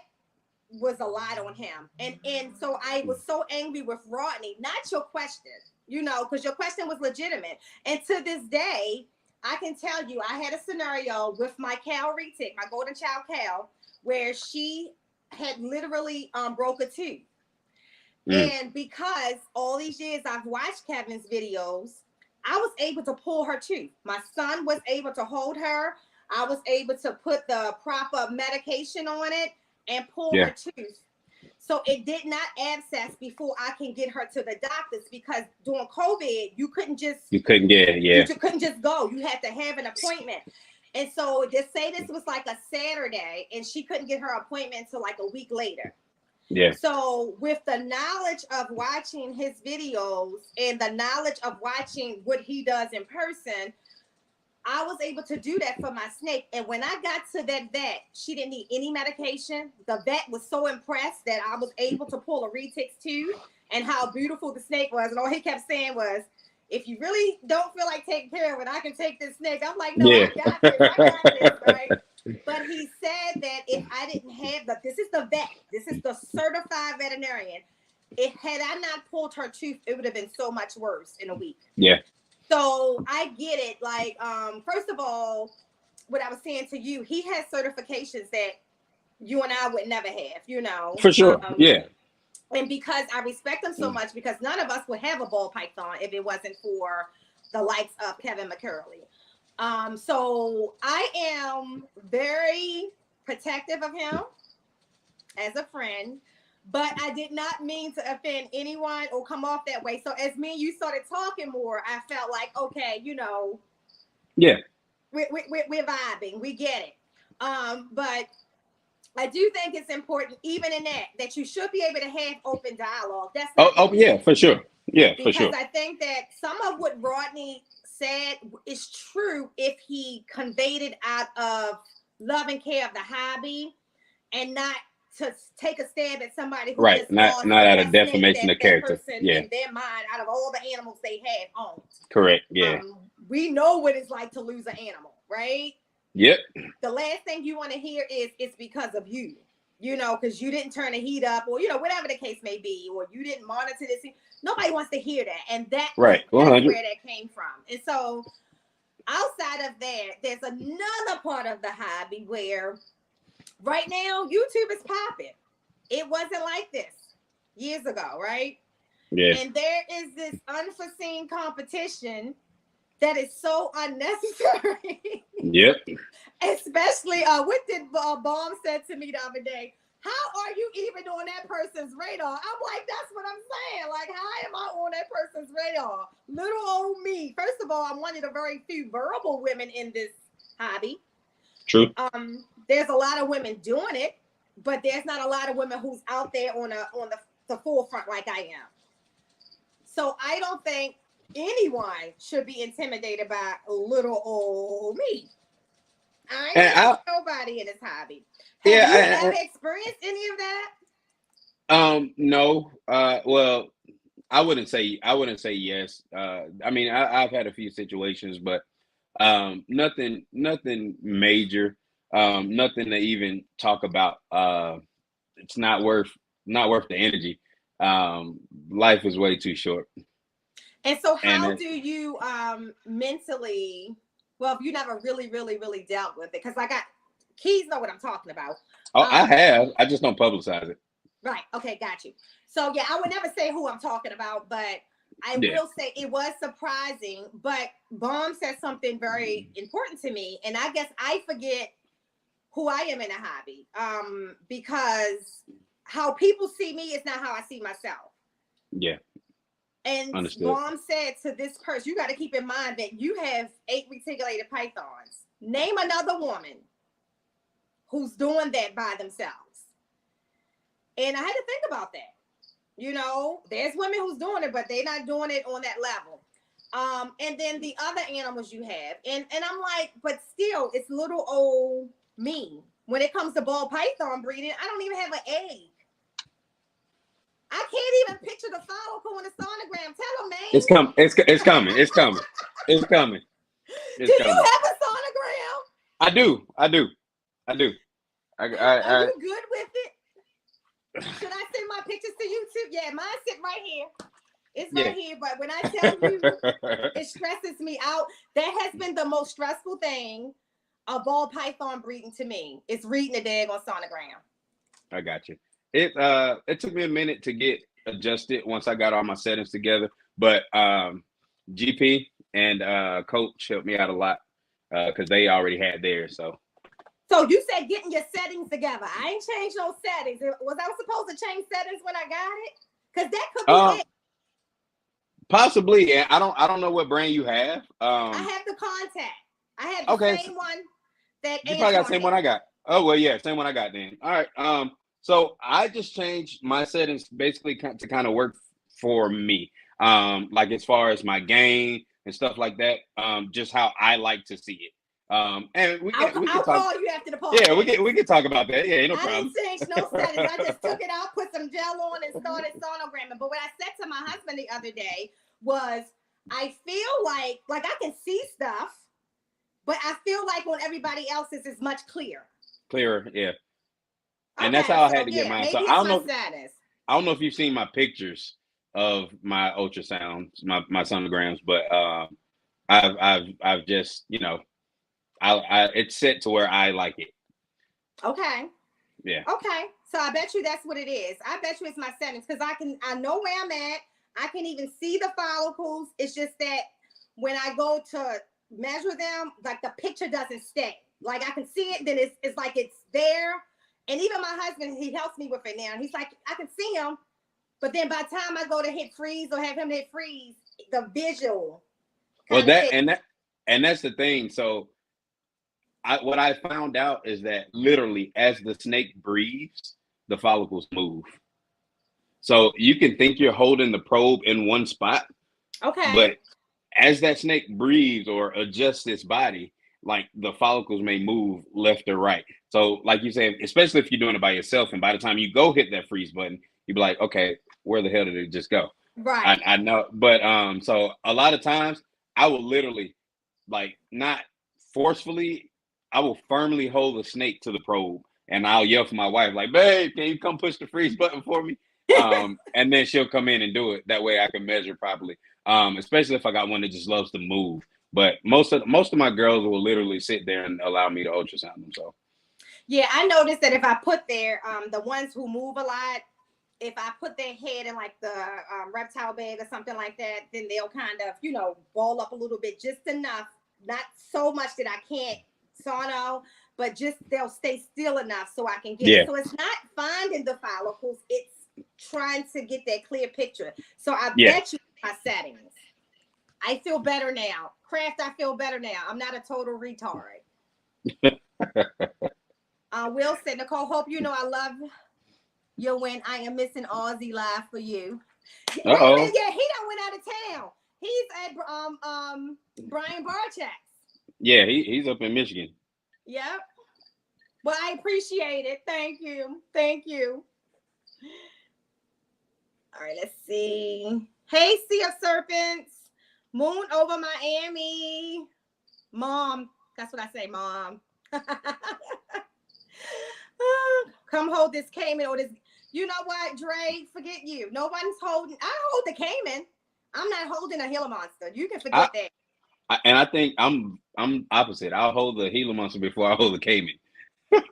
was a lot on him, and so I was so angry with Rodney. Not your question, because your question was legitimate, and to this day, I can tell you, I had a scenario with my cow retic, my golden child cow, where she had literally broke a tooth. And because all these years I've watched Kevin's videos, I was able to pull her tooth. My son was able to hold her. I was able to put the proper medication on it and pull her tooth. So it did not abscess before I can get her to the doctors, because during COVID, you couldn't just go. You had to have an appointment. And so just say this was like a Saturday, and she couldn't get her appointment until like a week later. Yeah. So with the knowledge of watching his videos and the knowledge of watching what he does in person, I was able to do that for my snake. And when I got to that vet, she didn't need any medication. The vet was so impressed that I was able to pull a retic's tooth and how beautiful the snake was. And all he kept saying was, if you really don't feel like taking care of it, I can take this snake. I'm like, no, I got this, right? But he said that if I didn't have this is the vet, this is the certified veterinarian. Had I not pulled her tooth, it would have been so much worse in a week. Yeah. So I get it. Like, first of all, what I was saying to you, he has certifications that you and I would never have, For sure. And because I respect him so much, because none of us would have a ball python if it wasn't for the likes of Kevin McCurley. So I am very protective of him as a friend, but I did not mean to offend anyone or come off that way. So as me and you started talking more, I felt like, okay, we're vibing, we get it. But I do think it's important, even in that you should be able to have open dialogue. That's for sure. Yeah, because for sure. I think that some of what Rodney said is true if he conveyed it out of love and care of the hobby, and not to take a stab at somebody who just not out of defamation of character. In their mind, out of all the animals they have owned. Correct. Yeah. We know what it's like to lose an animal, right? Yep. The last thing you want to hear is it's because of you, because you didn't turn the heat up, or whatever the case may be, or you didn't monitor this. Nobody wants to hear that, and that's where that came from. And so, outside of that, there's another part of the hobby where, right now, YouTube is popping. It wasn't like this years ago, right? Yeah. And there is this unforeseen competition that is so unnecessary. Yep. Especially, what did Bomb said to me the other day? How are you even on that person's radar? I'm like, that's what I'm saying. Like, how am I on that person's radar. Little old me. First of all, I'm one of the very few verbal women in this hobby. True. There's a lot of women doing it, but there's not a lot of women who's out there on the forefront like I am. So I don't think anyone should be intimidated by little old me. I ain't nobody in this hobby. Have you ever experienced any of that? No. Well, I wouldn't say yes. I mean, I've had a few situations, but nothing major. Nothing to even talk about. It's not worth the energy. Life is way too short. And so how do you mentally, well, if you never really dealt with it, because I got Keys know what I'm talking about. Oh, I have. I just don't publicize it. Right. Okay, got you. So yeah, I would never say who I'm talking about, but I will say it was surprising. But Bomb said something very important to me, and I guess I forget who I am in a hobby. Because how people see me is not how I see myself. Yeah. And Understood. Bomb said to this person, you got to keep in mind that you have 8 reticulated pythons. Name another woman who's doing that by themselves. And I had to think about that. You know, there's women who's doing it, but they're not doing it on that level. And then the other animals you have. And I'm like, but still, it's little old me. When it comes to ball python breeding, I don't even have an egg. I can't even picture the follicle on the sonogram. Tell them, man. It's coming. It's coming. It's coming. It's coming. Do you have a sonogram? I do. Are you good with it? Should I send my pictures to you too? Yeah, mine sit right here. It's right here. But when I tell you, it stresses me out. That has been the most stressful thing of ball python breeding to me. It's reading the daggone sonogram. I got you. It took me a minute to get adjusted once I got all my settings together, but GP and Coach helped me out a lot because they already had theirs. So you said getting your settings together. I ain't changed those settings. Was I supposed to change settings when I got it? Because that could be it. Possibly. Yeah, I don't know what brand you have. I have the Contact. I have the same one that you probably got the same one I got. Oh well, yeah, same one I got then. All right. So I just changed my settings basically to kind of work for me. Like as far as my game and stuff like that. Just how I like to see it. And I'll call you after the podcast. Yeah, we can talk about that. Yeah, no problem. I didn't change no settings. I just took it out, put some gel on, and started sonogramming. But what I said to my husband the other day was, I feel like I can see stuff, but I feel like on everybody else's is much clearer. Clearer, yeah. And that's how I had to get mine. So I don't know if you've seen my pictures of my ultrasounds, my sonograms, but I've just, you know, I it's set to where I like it. Okay. Yeah. Okay. So I bet you that's what it is. I bet you it's my settings because I know where I'm at. I can even see the follicles. It's just that when I go to measure them, like the picture doesn't stay. Like I can see it, then it's like it's there. And even my husband, he helps me with it now. He's like, I can see him, but then by the time I go to hit freeze or have him hit freeze, the visual. Well, that's the thing. So what I found out is that literally as the snake breathes, the follicles move. So you can think you're holding the probe in one spot. Okay. But as that snake breathes or adjusts its body, like the follicles may move left or right. So like you said, especially if you're doing it by yourself, and by the time you go hit that freeze button, you'd be like, okay, where the hell did it just go? Right. I know. But so a lot of times I will literally, like, not forcefully, I will firmly hold the snake to the probe and I'll yell for my wife, like, babe, can you come push the freeze button for me? And then she'll come in and do it. That way I can measure properly. Especially if I got one that just loves to move. But most of my girls will literally sit there and allow me to ultrasound them. So yeah, I noticed that if I put their the ones who move a lot, if I put their head in like the reptile bag or something like that, then they'll kind of, you know, ball up a little bit, just enough, not so much that I can't sono, but just they'll stay still enough so I can get it. So it's not finding the follicles, it's trying to get that clear picture. So I bet you my settings. I feel better now. Craft, I feel better now. I'm not a total retard. Will said, Nicole, hope you know I love your win. I am missing Aussie live for you. Wait a minute, yeah, he done went out of town. He's at Brian Barchak's. Yeah, he's up in Michigan. Yep. Well, I appreciate it. Thank you. Thank you. All right, let's see. Hey, Sea of Serpents. Moon over Miami. Mom. That's what I say, Mom. Come hold this Cayman or this. You know what, Dre? Forget you. No one's holding. I hold the Cayman. I'm not holding a Gila monster. You can forget that. I think I'm opposite. I'll hold the Gila monster before I hold the Cayman.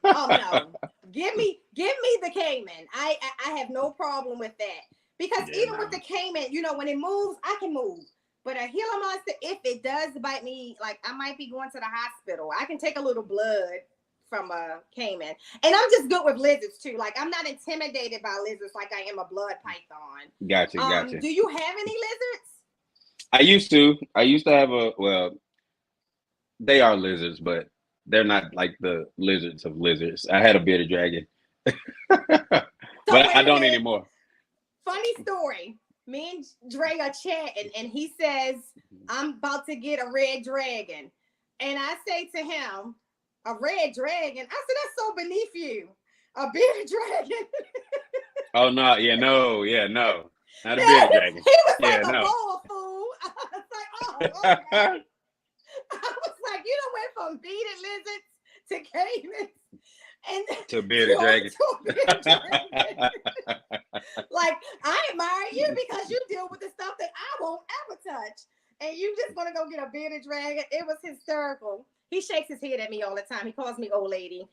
Oh no. Give me the Cayman. I have no problem with that. Because even with the Cayman, you know, when it moves, I can move. But a Gila monster, if it does bite me, like I might be going to the hospital. I can take a little blood from a Cayman. And I'm just good with lizards too. Like I'm not intimidated by lizards like I am a blood python. Gotcha. Do you have any lizards? I used to have they are lizards, but they're not like the lizards of lizards. I had a bearded dragon. But I don't anymore. Funny story. Me and Dre are chatting, and he says, I'm about to get a red dragon. And I say to him, a red dragon? I said, that's so beneath you. A bearded dragon. Oh, no. Yeah, no. Not a bearded dragon. He was like a bowl fool. I was like, oh, okay. I was like, you done went from bearded lizards to caimans. And to bearded dragon. Like, I admire you because you deal with the stuff that I won't ever touch. And you just want to go get a bearded dragon. It was hysterical. He shakes his head at me all the time. He calls me old lady.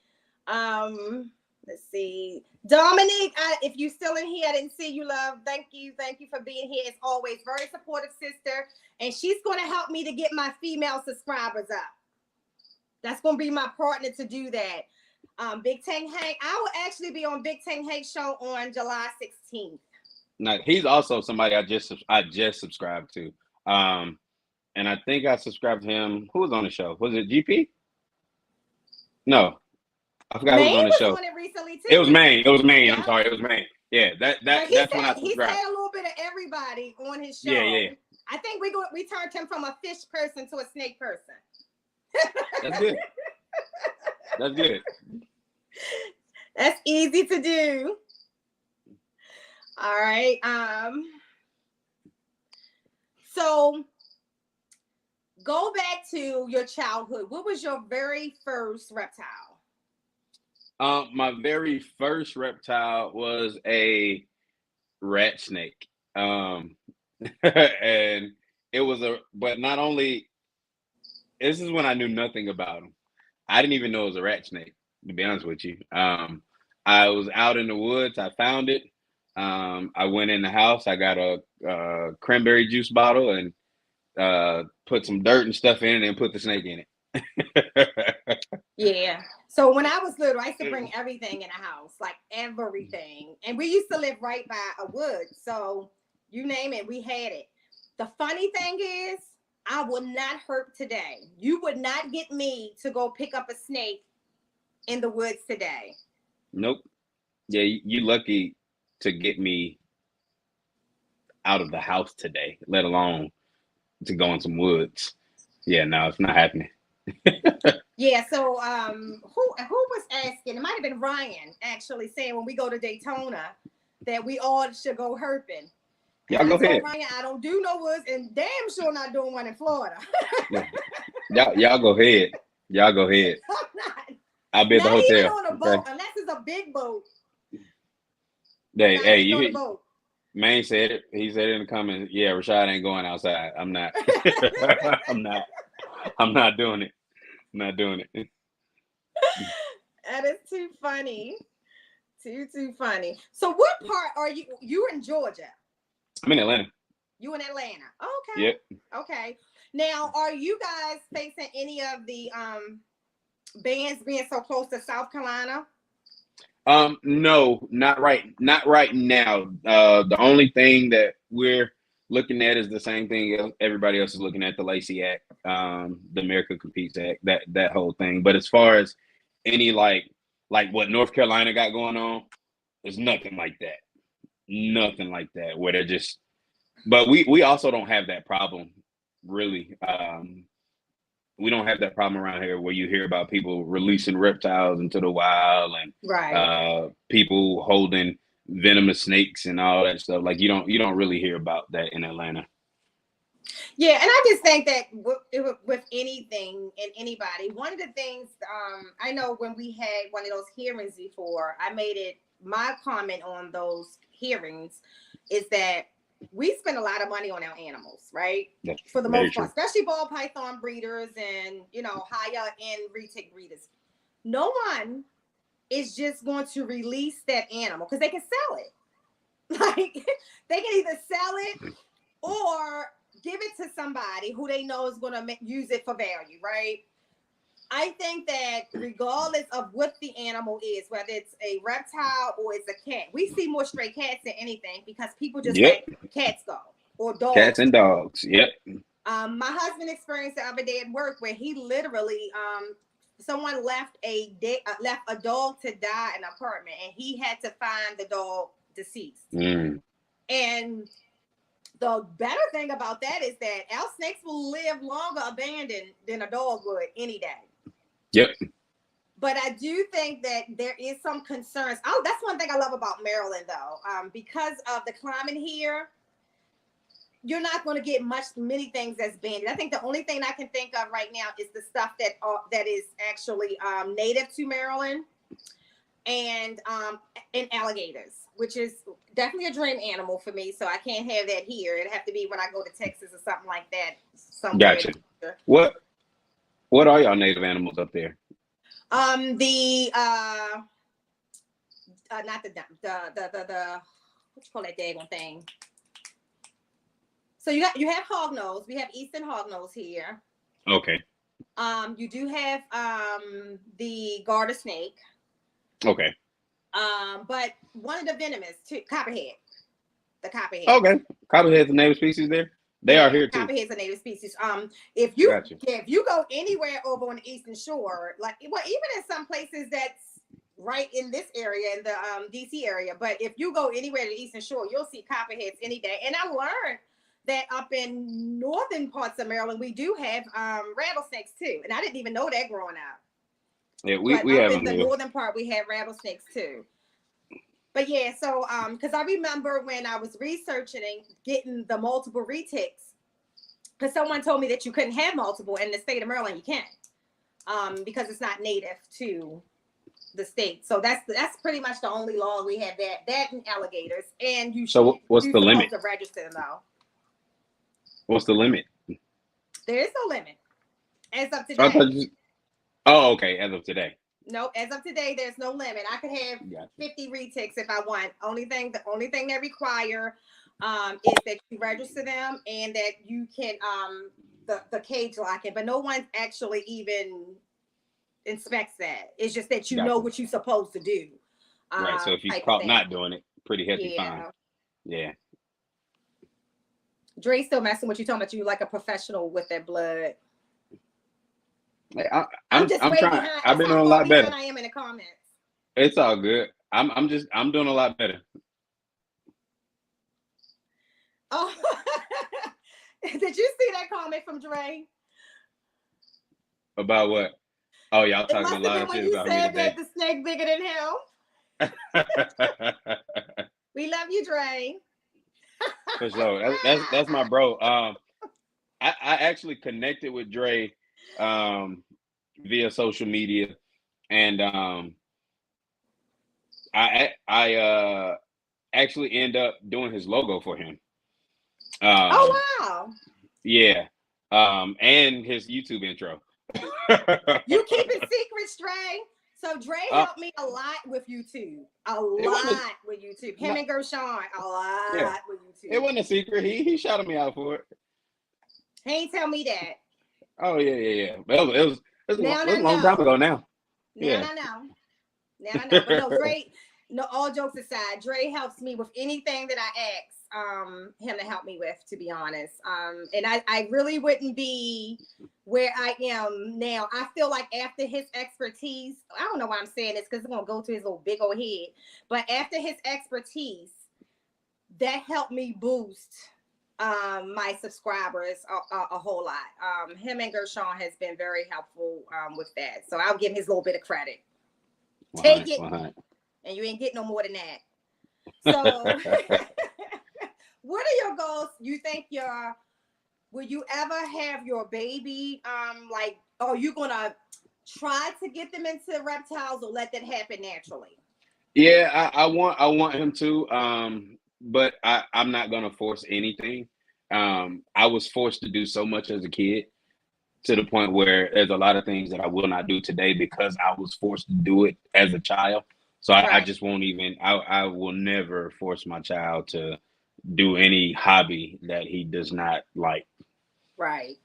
Let's see. Dominique, if you still in here, I didn't see you, love. Thank you for being here. As always, very supportive sister. And she's going to help me to get my female subscribers up. That's going to be my partner to do that. Big Tang Hank. I will actually be on Big Tang Hank show on July 16th. Now, he's also somebody I just subscribed to. And I think I subscribed to him. Who was on the show? Was it GP? No. I forgot who was on the show. On it recently too. It was Maine. Yeah. I'm sorry. It was Maine. Yeah, that's when I subscribed. He's had a little bit of everybody on his show. Yeah. I think we turned him from a fish person to a snake person. That's good. That's good. That's easy to do. All right. So go back to your childhood. What was your very first reptile? My very first reptile was a rat snake. And it was but not only, this is when I knew nothing about them. I didn't even know it was a rat snake, to be honest with you. I was out in the woods. I found it. I went in the house. I got a cranberry juice bottle and put some dirt and stuff in it and put the snake in it. Yeah. So when I was little, I used to bring everything in the house, like everything. And we used to live right by a wood. So you name it, we had it. The funny thing is, I will not hurt today. You would not get me to go pick up a snake in the woods today. Nope. Yeah, you lucky to get me out of the house today, let alone to go in some woods. Yeah, no, it's not happening. Yeah, so who was asking? It might have been Ryan actually saying when we go to Daytona that we all should go herping. Y'all go ahead. Ryan, I don't do no woods, and damn sure not doing one in Florida. Y'all go ahead. Y'll go ahead. I'm not. I'll be at the hotel. Even on a boat, unless it's a big boat. Hey, you. Maine said it. He said it in the comments. Yeah, Rashad ain't going outside. I'm not. I'm not doing it. I'm not doing it. That is too funny. Too funny. So what part are you? You're in Georgia. I'm in Atlanta. You in Atlanta? Okay. Yep. Okay. Now, are you guys facing any of the bands being so close to South Carolina? No, not right now. The only thing that we're looking at is the same thing everybody else is looking at, the Lacey Act, the America Competes Act, that whole thing. But as far as any like what North Carolina got going on, there's nothing like that. Nothing like that where they're just. But we also don't have that problem, really. We don't have that problem around here where you hear about people releasing reptiles into the wild and Right. people holding venomous snakes and all that stuff. Like you don't really hear about that in Atlanta. Yeah, and I just think that with anything and anybody, one of the things I know when we had one of those hearings before, I made it my comment on those hearings is that we spend a lot of money on our animals, right? That's For the very most part, true. especially ball python breeders and higher end retic breeders. No one is just going to release that animal because they can sell it. Like they can either sell it or give it to somebody who they know is going to use it for value, right? I think that regardless of what the animal is, whether it's a reptile or it's a cat, we see more stray cats than anything because people just Yep. let cats go or Cats dogs. and dogs. Yep. My husband experienced the other day at work where he literally, someone left a dog to die in an apartment, and he had to find the dog deceased. And the better thing about that is that our snakes will live longer abandoned than a dog would any day. Yep. But I do think that there is some concerns. Oh, that's one thing I love about Maryland, though. Because of the climate here, you're not going to get many things that's banded. I think the only thing I can think of right now is the stuff that is actually native to Maryland, and alligators, which is definitely a dream animal for me. So I can't have that here. It'd have to be when I go to Texas or something like that. Somewhere. Gotcha. What are y'all native animals up there? Not the what you call that daggone thing? So you have hognose. We have eastern hognose here. Okay. You do have the garter snake. Okay. But one of the venomous too, copperhead. The copperhead. Okay. Copperhead's a native species there? They are here too. Copperhead's a native species. If you go anywhere over on the eastern shore, even in some places that's right in this area, in the DC area, but if you go anywhere to the eastern shore, you'll see copperheads any day. And I learned that up in northern parts of Maryland, we do have rattlesnakes too. And I didn't even know that growing up. Yeah, we have in the northern part, we have rattlesnakes too. But yeah, so because I remember when I was researching and getting the multiple retics, because someone told me that you couldn't have multiple in the state of Maryland. You can't, because it's not native to the state. So that's pretty much the only law we have, that and alligators. And what's the limit to register them though? What's the limit? There is no limit as of today. Oh, okay. As of today. No, as of today, there's no limit. I could have 50 retics if I want. The only thing they require is that you register them and that you can the cage locking. But no one actually even inspects that. It's just that you know what you're supposed to do. Right. So if you caught not doing it, pretty hefty fine. Yeah. Dre's still messing with you, talking about you like a professional with that blood. I'm trying. I've been doing a lot better. I am in the comments. It's all good. I'm doing a lot better. Oh, did you see that comment from Dre? About what? Oh, y'all talking a lot of shit about me today. You said that the snake bigger than him. We love you, Dre. For sure. That's my bro. I actually connected with Dre via social media, and I actually end up doing his logo for him. Oh wow! Yeah, and his YouTube intro. You keeping secrets, Dre? So Dre helped me a lot with YouTube. With YouTube. Him and Gershon, a lot with YouTube. It wasn't a secret. He shouted me out for it. He ain't tell me that. Oh yeah. But it was a long time ago now. Now I know. But no, Dre. No, all jokes aside, Dre helps me with anything that I ask him to help me with, to be honest. And I really wouldn't be where I am now. I feel like after his expertise, I don't know why I'm saying this because it's going to go to his little big old head, but after his expertise, that helped me boost my subscribers a whole lot. Him and Gershon has been very helpful with that. So I'll give him his little bit of credit. Take it, and you ain't getting no more than that. So what are your goals? You think will you ever have your baby like, are you gonna try to get them into reptiles or let that happen naturally? Yeah, I want him to, but I'm not gonna force anything. I was forced to do so much as a kid to the point where there's a lot of things that I will not do today because I was forced to do it as a child. So I just won't even, I will never force my child to do any hobby that he does not like. Right.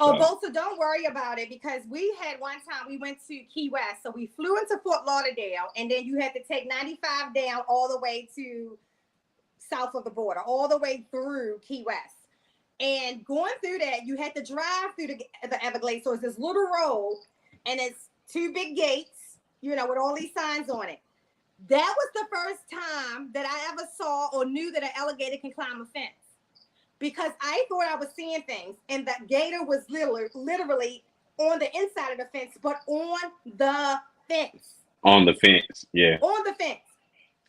Oh, Bolsa, don't worry about it, because we had one time we went to Key West. So we flew into Fort Lauderdale, and then you had to take 95 down all the way to south of the border, all the way through Key West. And going through that, you had to drive through the Everglades. So it's this little road, and it's two big gates, with all these signs on it. That was the first time that I ever saw or knew that an alligator can climb a fence. Because I thought I was seeing things, and the gator was literally on the inside of the fence, but on the fence. On the fence, yeah. On the fence.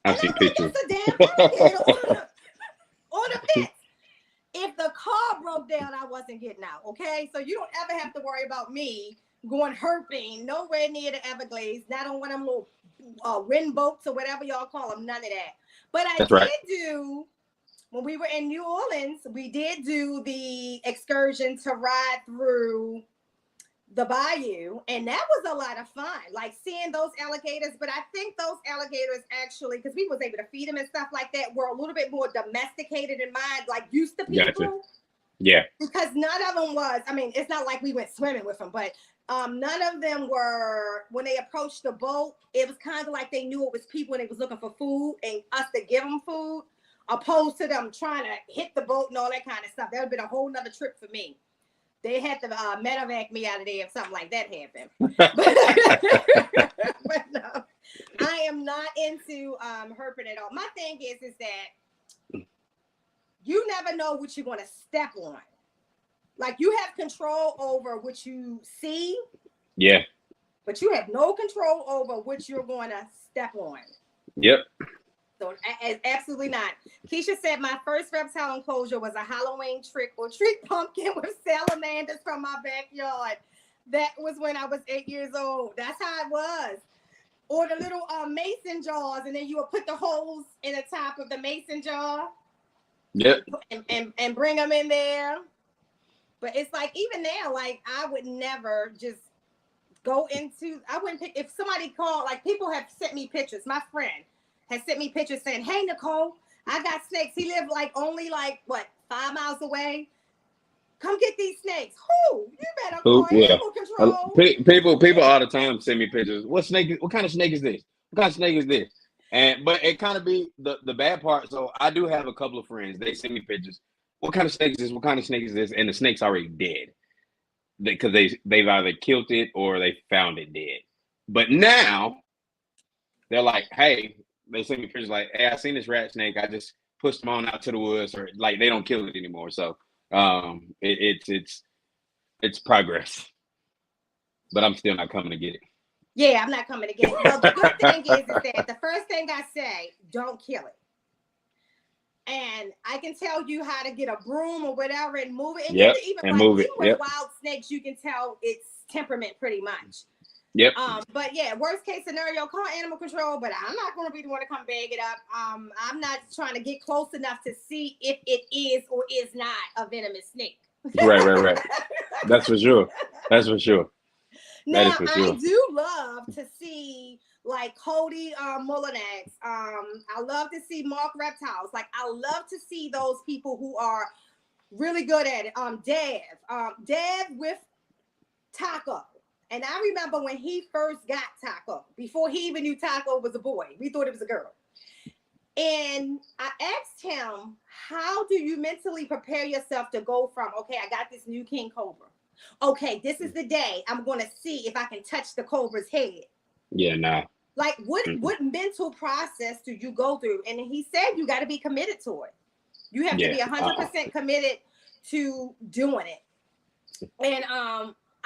I see pictures. That's a damn alligator on the fence. If the car broke down, I wasn't getting out, okay? So you don't ever have to worry about me going herping nowhere near the Everglades, not on one of them little wind boats or whatever y'all call them, none of that. But I did do... When we were in New Orleans, we did do the excursion to ride through the bayou, and that was a lot of fun, like seeing those alligators. But I think those alligators actually, because we was able to feed them and stuff like that, were a little bit more domesticated in mind, like used to people. Gotcha. Yeah. Because none of them was, it's not like we went swimming with them, but none of them were, when they approached the boat, it was kind of like they knew it was people and they was looking for food and us to give them food. Opposed to them trying to hit the boat and all that kind of stuff. That would have been a whole nother trip for me. They had to medevac me out of there if something like that happened. But no, I am not into herping at all. My thing is that you never know what you're going to step on. Like, you have control over what you see. Yeah. But you have no control over what you're going to step on. Yep. So absolutely not. Keisha said my first reptile enclosure was a Halloween trick or treat pumpkin with salamanders from my backyard. That was when I was 8 years old. That's how it was. Or the little mason jars, and then you would put the holes in the top of the mason jar. Yep. And bring them in there. But it's like, even now, like, I would never just go into, I wouldn't pick, if somebody called, like, people have sent me pictures. My friend has sent me pictures saying, hey, Nicole, I got snakes. He lived only 5 miles away. Come get these snakes. Who? You better call animal control. People all the time send me pictures. What kind of snake is this? What kind of snake is this? But it kind of be the bad part. So I do have a couple of friends. They send me pictures. What kind of snake is this? What kind of snake is this? And the snake's already dead. Because they've either killed it or they found it dead. But now they're like, hey, they send me pictures like, hey, I seen this rat snake. I just pushed them on out to the woods, or like they don't kill it anymore. So it's progress. But I'm still not coming to get it. Yeah, I'm not coming to get it. Well, the good thing is that the first thing I say, don't kill it. And I can tell you how to get a broom or whatever and move it. And you can even move it. With wild snakes, you can tell its temperament pretty much. Yep. But yeah, worst case scenario, call animal control, but I'm not going to be the one to come bag it up. I'm not trying to get close enough to see if it is or is not a venomous snake. Right. That's for sure. Now, I do love to see like Cody Mullinax. I love to see Mark Reptiles. Like, I love to see those people who are really good at it. Dev with Taco. And I remember when he first got Taco, before he even knew Taco was a boy. We thought it was a girl. And I asked him, how do you mentally prepare yourself to go from, okay, I got this new king cobra. Okay, this is the day I'm going to see if I can touch the cobra's head. Yeah, nah. Like, what mental process do you go through? And he said you got to be committed to it. You have to be 100% committed to doing it. And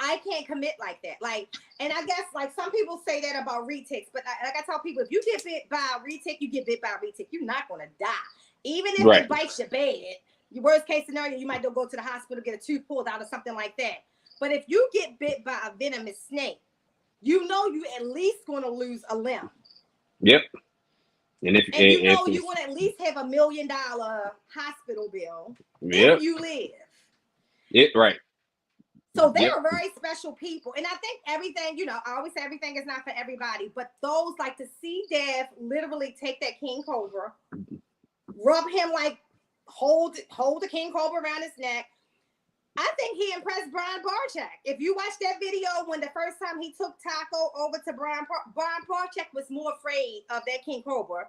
I can't commit like that. Like, and I guess like some people say that about retics, but like I tell people, if you get bit by a retic, you get bit by a retic. You're not gonna die, even if it bites your bad. Your worst case scenario, you might go to the hospital, get a tooth pulled out or something like that. But if you get bit by a venomous snake, you know you at least gonna lose a limb. Yep. And you know you're gonna at least have $1 million hospital bill if you live. Right. So they are very special people. And I think everything, you know, I always say everything is not for everybody, but those like to see Dev literally take that king cobra, rub him like hold the king cobra around his neck. I think he impressed Brian Barczyk. If you watch that video when the first time he took Taco over to Brian Barczyk was more afraid of that king cobra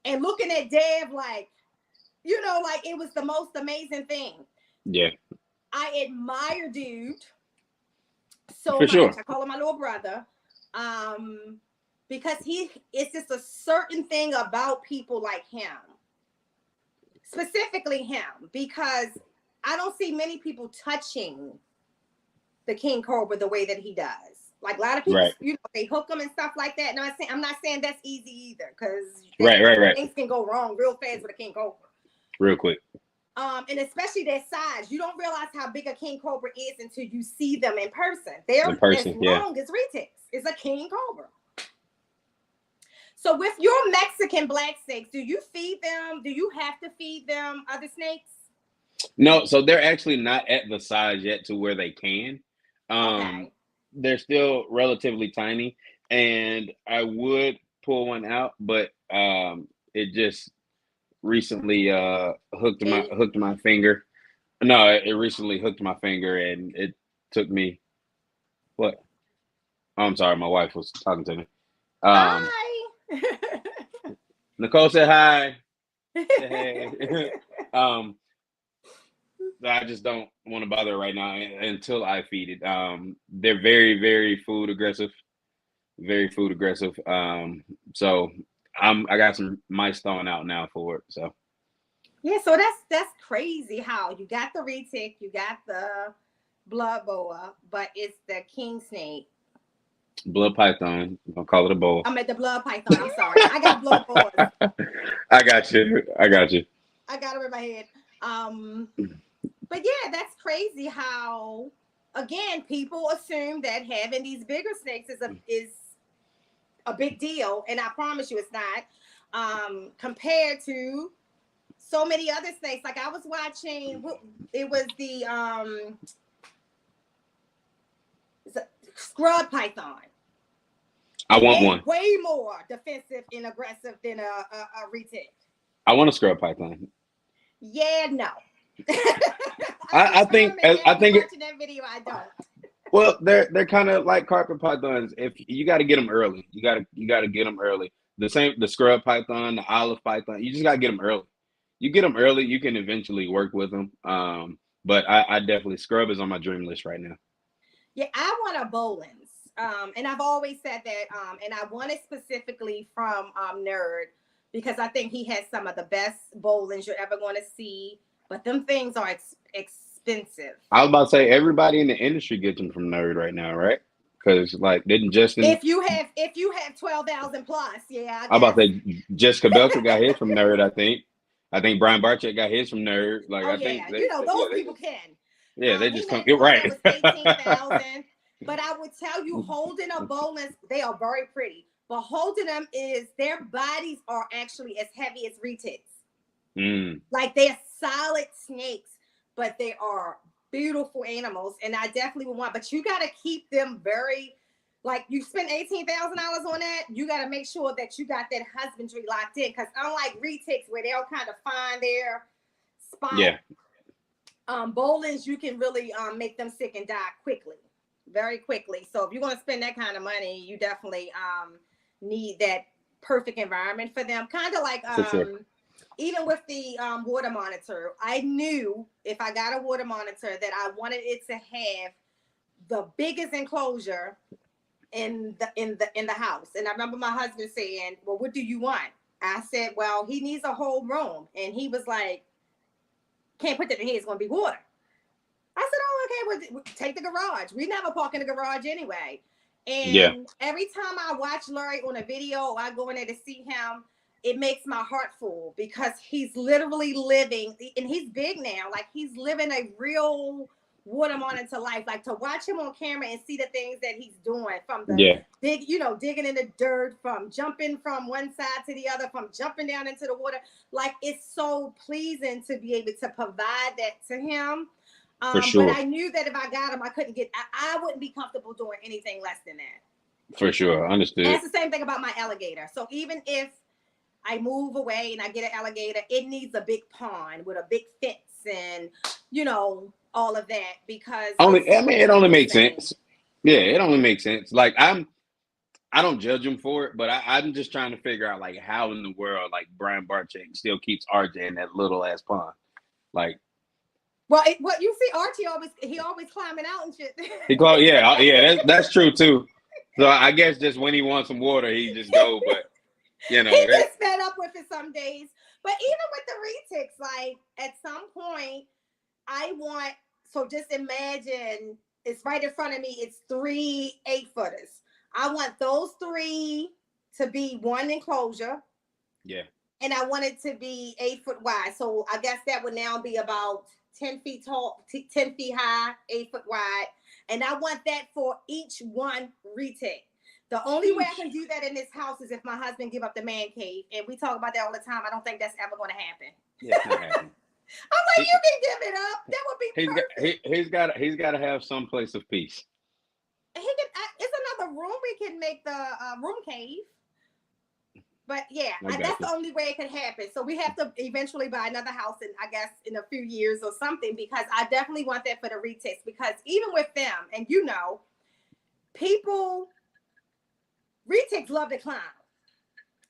and looking at Dev like, you know, like it was the most amazing thing. Yeah. I admire dude so For much. sure. I call him my little brother. Because it's just a certain thing about people like him. Specifically him. Because I don't see many people touching the king cobra the way that he does. Like a lot of people, you know, they hook them and stuff like that. No, I'm not saying that's easy either. Because things can go wrong real fast with a king cobra. Real quick. And especially their size. You don't realize how big a king cobra is until you see them in person. They're as long as retics. It's a king cobra. So with your Mexican black snakes, do you feed them? Do you have to feed them other snakes? No, so they're actually not at the size yet to where they can. They're still relatively tiny, and I would pull one out, but it just recently hooked my finger. No, it recently hooked my finger, and it took me. What? Oh, I'm sorry, my wife was talking to me. Hi. Nicole said hi. Hey. I just don't want to bother right now until I feed it. They're very, very food aggressive. Very food aggressive. So I got some mice thawing out now for it. So yeah, so that's crazy how you got the retic, you got the blood boa, but it's the king snake. Blood python. I'll call it a boa. I'm at the blood python. I'm sorry. I got blood boas. I got you. I got them in my head. But yeah, that's crazy how, again, people assume that having these bigger snakes is a big deal, and I promise you it's not. Compared to so many other snakes, like I was watching, it was the scrub python. I want one. Way more defensive and aggressive than a retic. I want a scrub python. Yeah, no. I think watching that video, I don't. Well, they're kind of like carpet pythons. If you got to get them early, you got to get them early. The scrub python, the olive python, you just got to get them early. You get them early, you can eventually work with them. But I definitely scrub is on my dream list right now. Yeah, I want a Bolin's. And I've always said that. And I want it specifically from Nerd because I think he has some of the best Bolin's you're ever going to see. But them things are expensive. I was about to say everybody in the industry gets them from Nerd right now, right? Because like didn't Justin? If you have 12,000 plus, yeah. I'm about to say Jessica Belcher got his from Nerd. I think Brian Barczyk got his from Nerd. Like I think those people can. Yeah, they just come. You're right. It was 18,000. But I would tell you, holding a Bolin's, they are very pretty. But holding them is their bodies are actually as heavy as retics. Like they're solid snakes, but they are beautiful animals, and I definitely would want. But you got to keep them very, like you spend $18,000 on that. You got to make sure that you got that husbandry locked in, because unlike retics where they'll kind of find their spot, Bolin's you can really make them sick and die quickly, very quickly. So if you're going to spend that kind of money, you definitely need that perfect environment for them. Kind of like For sure. even with the water monitor, I knew if I got a water monitor that I wanted it to have the biggest enclosure in the house. And I remember my husband saying, well, what do you want? I said, well, he needs a whole room. And he was like, can't put that in here, it's gonna be water. I said, oh, okay, well, take the garage. We never park in the garage anyway. And every time I watch Larry on a video or I go in there to see him, it makes my heart full because he's literally living, and he's big now, like he's living a real water monitor life. Like to watch him on camera and see the things that he's doing, from the digging in the dirt, from jumping from one side to the other, from jumping down into the water. Like it's so pleasing to be able to provide that to him. For sure. But I knew that if I got him, I wouldn't be comfortable doing anything less than that. For sure. Understood. That's the same thing about my alligator. So even if I move away and I get an alligator, it needs a big pond with a big fence and, all of that, because it only makes sense. Yeah, it only makes sense. Like I don't judge him for it, but I'm just trying to figure out like how in the world like Brian Barczyk still keeps RJ in that little ass pond. Like, well, you see, Archie always climbing out and shit. That's true too. So I guess just when he wants some water, he just go. But he gets fed up with it some days. But even with the retics, like at some point, so just imagine it's right in front of me. It's 3 8-footers. I want those 3 to be one enclosure. Yeah. And I want it to be 8 foot wide. So I guess that would now be about 10 feet tall, 10 feet high, 8 foot wide. And I want that for each one retic. The only way I can do that in this house is if my husband give up the man cave. And we talk about that all the time. I don't think that's ever going to happen. Yeah, it's not happening. I'm like, you can give it up. That would be perfect. He's got to have some place of peace. It's another room. We can make the room cave. But yeah, that's the only way it could happen. So we have to eventually buy another house in a few years or something, because I definitely want that for the retics, because even with them, and retics love to climb.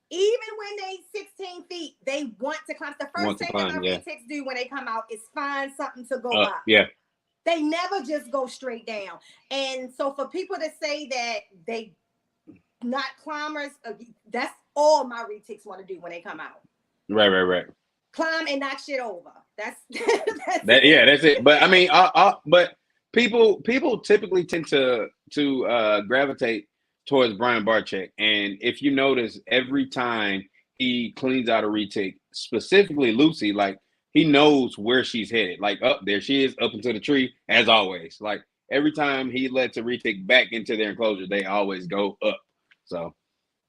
Even when they 16 feet, they want to climb. The first thing that our retics do when they come out is find something to go up. Yeah. They never just go straight down. And so for people to say that they not climbers, that's all my retics want to do when they come out. Right. Climb and knock shit over. That's it. But I mean, but people typically tend to gravitate towards Brian Barczyk, and if you notice, every time he cleans out a retic, specifically Lucy, like he knows where she's headed. Like, there she is, up into the tree, as always. Like every time he lets a retic back into their enclosure, they always go up. So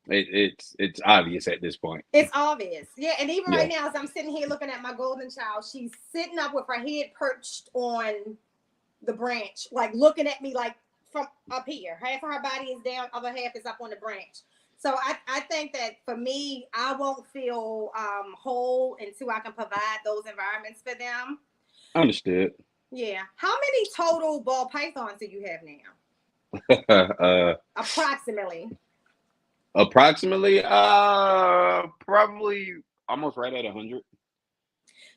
it's obvious at this point. It's obvious, yeah. And even right now, as I'm sitting here looking at my golden child, she's sitting up with her head perched on the branch, like looking at me, like from up here. Half of her body is down, other half is up on the branch. So I think that for me, I won't feel whole until I can provide those environments for them. Understood. Yeah. How many total ball pythons do you have now? Approximately, probably almost right at 100.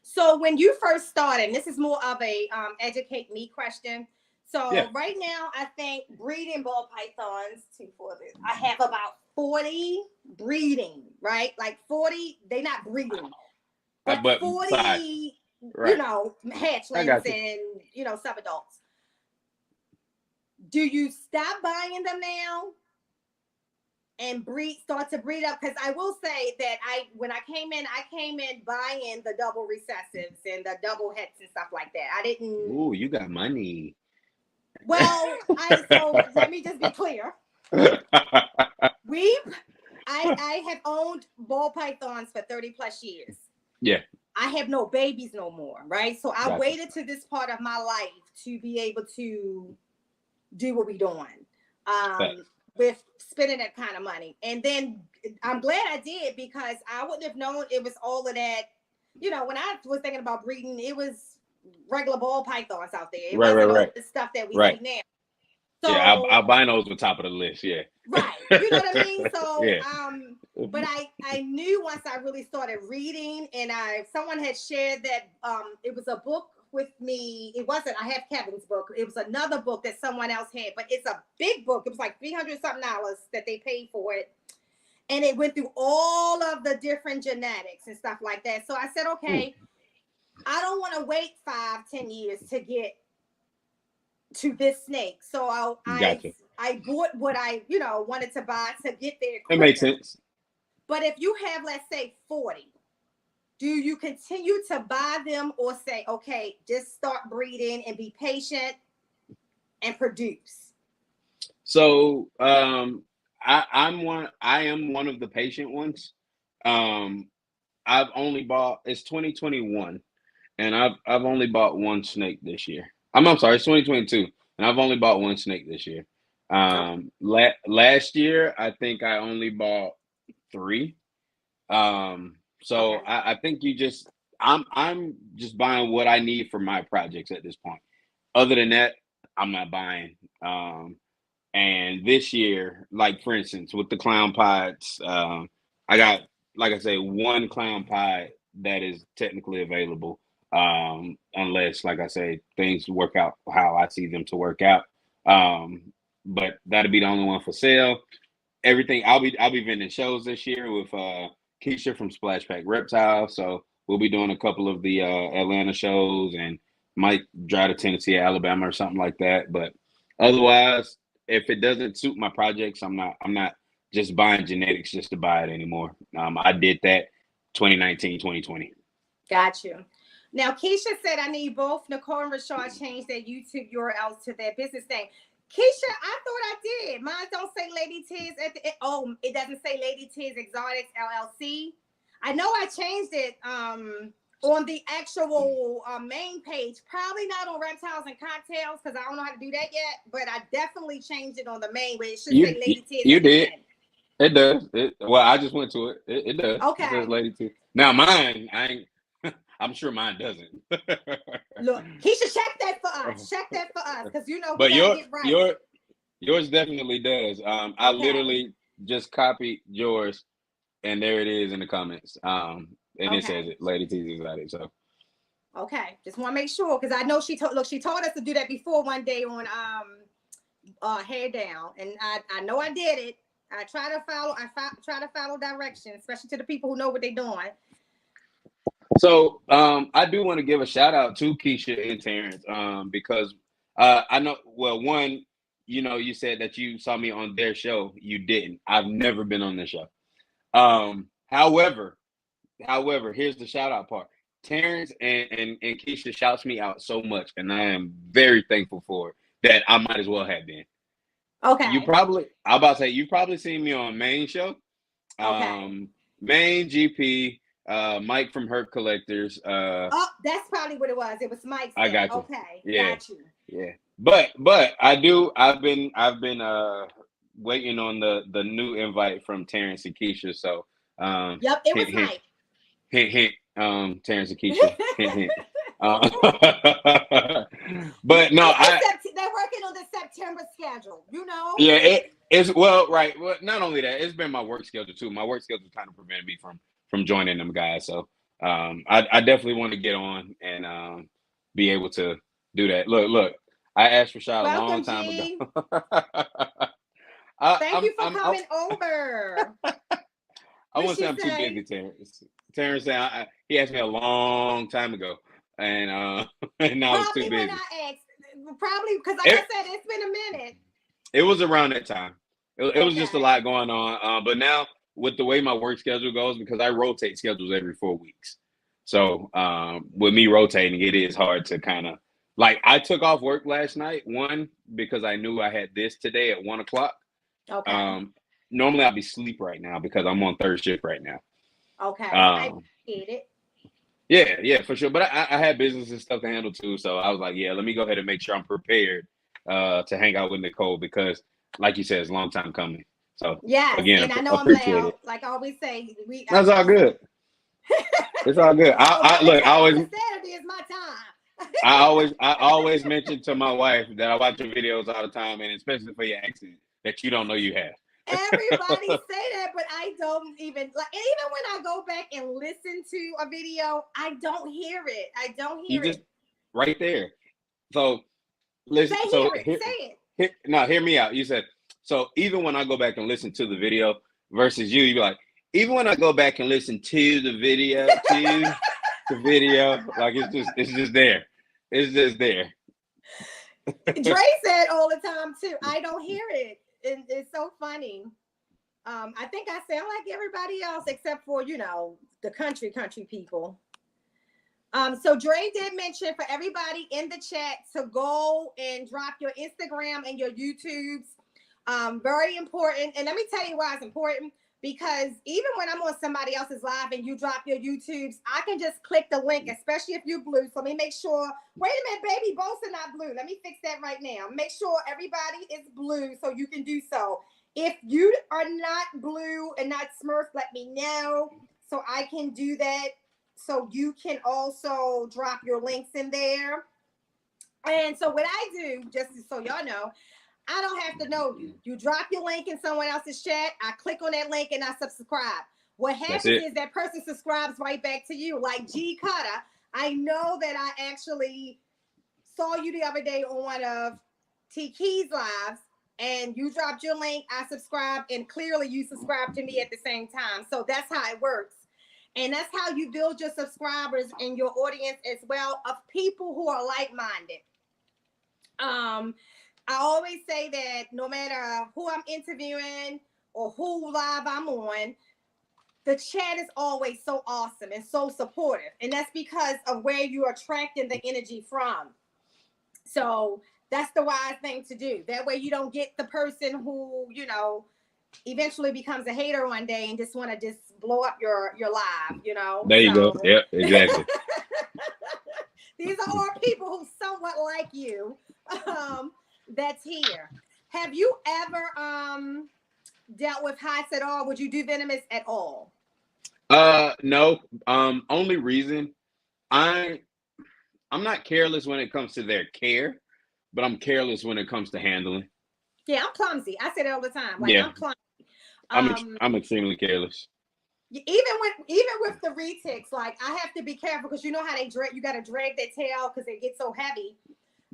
So when you first started, and this is more of a educate me question. So right now, I think breeding ball pythons, I have about 40 breeding, right? Like 40, they're not breeding, but 40, hatchlings and, subadults. Do you stop buying them now and start to breed up? Because I will say that when I came in buying the double recessives and the double heads and stuff like that. I didn't. Ooh, you got money. Well, so let me just be clear. I have owned ball pythons for 30 plus years. Yeah. I have no babies no more, right? So I waited to this part of my life to be able to do what we're doing. With spending that kind of money. And then I'm glad I did, because I wouldn't have known it was all of that. When I was thinking about breeding, it was regular ball pythons out there. It wasn't all the stuff that we see now. So, albinos were top of the list, yeah. Right. You know what I mean? So but I knew once I really started reading, and someone had shared that it was a book with me. It wasn't. I have Kevin's book. It was another book that someone else had, but it's a big book. It was like $300 something that they paid for it, and it went through all of the different genetics and stuff like that. So I said, okay, I don't want to wait 5-10 years to get to this snake. So Gotcha. I bought what I wanted to buy to get there quicker. It makes sense. But if you have, let's say, 40, do you continue to buy them, or say, okay, just start breeding and be patient and produce? So I am one of the patient ones. I've only bought, it's 2021, and I've only bought one snake this year. I'm sorry, it's 2022, and I've only bought one snake this year. Last year I think I only bought 3. So Okay. I think I'm just buying what I need for my projects at this point. Other than that, I'm not buying. And this year, like for instance, with the clown pods, I got, like I say, one clown pod that is technically available. Unless, like I say, things work out how I see them to work out. But that'll be the only one for sale. Everything, I'll be vending shows this year with Keisha from Splash Pack Reptile. So we'll be doing a couple of the Atlanta shows, and might drive to Tennessee, Alabama, or something like that. But otherwise, if it doesn't suit my projects, I'm not just buying genetics just to buy it anymore. I did that 2019, 2020. Got you. Now, Keisha said I need both Nicole and Rashad change their YouTube URLs to their business name. Keisha, I thought I did. Mine don't say Lady Tiz at the it doesn't say Lady Tiz Exotics LLC. I know I changed it on the actual main page. Probably not on Reptiles and Cocktails, because I don't know how to do that yet. But I definitely changed it on the main, where it should say Lady Tiz. You did. It does. Well, I just went to it. It does. Okay. It says Lady Tiz. Now mine, I'm sure mine doesn't. Look, Keisha, check that for us. Check that for us, because but we gotta get right. yours definitely does. I literally just copied yours, and there it is in the comments. And it says it, Lady T's Exotic. So okay, just want to make sure, because I know she told us to do that before one day on Hair Down, and I know I did it. I try to follow directions, especially to the people who know what they're doing. So I do want to give a shout out to Keisha and Terrence, because I know, well, one, you said that you saw me on their show. You didn't. I've never been on their show. However, here's the shout out part. Terrence and Keisha shouts me out so much, and I am very thankful for it, that I might as well have been. Okay. You've probably seen me on Main show. Okay. Main GP, Mike from Herc Collectors. That's probably what it was. It was Mike. I got you. Okay. Yeah. Got you. Yeah. But I've been waiting on the new invite from Terrence and Keisha. So yep, it was Mike. Hint, Terrence and Keisha. hint. But no, they're working on the September schedule, Yeah, it's right. Well, not only that, it's been my work schedule too. My work schedule kind of prevented me from joining them guys. So I definitely want to get on and be able to do that. Look, I asked Rashad a long time ago. Thank you for coming over. I won't say I'm too busy, Terrence. Terrence said he asked me a long time ago, and now it's too busy. When I asked, probably because, like I said, it's been a minute. It was around that time. It was just a lot going on. But now, with the way my work schedule goes, because I rotate schedules every 4 weeks, so with me rotating, it is hard to kind of, like, I took off work last night, one, because I knew I had this today at 1 o'clock. Okay. Normally I'll be asleep right now because I'm on third shift right now. Okay. I get it. Yeah, for sure. But I had business and stuff to handle too. So I was like, yeah, let me go ahead and make sure I'm prepared to hang out with Nicole, because, like you said, it's a long time coming. So yeah, again, and I know I'm loud. Like I always say, that's all good. It's all good. I always Saturday is my time. I always mention to my wife that I watch your videos all the time, and especially for your accent that you don't know you have. Everybody say that, but I don't even like. Even when I go back and listen to a video, I don't hear it. I don't You hear just it. right there. So listen. Say So hear it. here, Say now hear me out. You said so. Even when I go back and listen to the video versus you be like, even when I go back and listen to the video, like it's just there. It's just there. it. Dre said all the time too. I don't hear it. It's so funny. I think I sound like everybody else except for the country people. So Dre did mention for everybody in the chat to go and drop your Instagram and your YouTubes. Very important. And let me tell you why it's important. Because even when I'm on somebody else's live and you drop your YouTubes, I can just click the link, especially if you're blue. So let me make sure. Wait a minute, baby, both are not blue. Let me fix that right now. Make sure everybody is blue so you can do so. If you are not blue and not Smurf, let me know so I can do that. So you can also drop your links in there. And so what I do, just so y'all know, I don't have to know you. You drop your link in someone else's chat. I click on that link and I subscribe. What happens is that person subscribes right back to you. Like G Cutter, I know that I actually saw you the other day on one of T Key's lives, and you dropped your link. I subscribed, and clearly you subscribed to me at the same time. So that's how it works. And that's how you build your subscribers and your audience as well of people who are like-minded. I always say that no matter who I'm interviewing or who live I'm on, the chat is always so awesome and so supportive. And that's because of where you're attracting the energy from. So that's the wise thing to do. That way you don't get the person who, eventually becomes a hater one day and just want to just blow up your live, There you go. Yeah, exactly. These are all people who somewhat like you. That's here. Have you ever dealt with heights at all? Would you do venomous at all? No. Only reason I'm not careless when it comes to their care, but I'm careless when it comes to handling. Yeah, I'm clumsy. I say that all the time. Like, I'm clumsy. I'm extremely careless. Even with the retics, like I have to be careful because you know how they drag. You got to drag their tail because they get so heavy.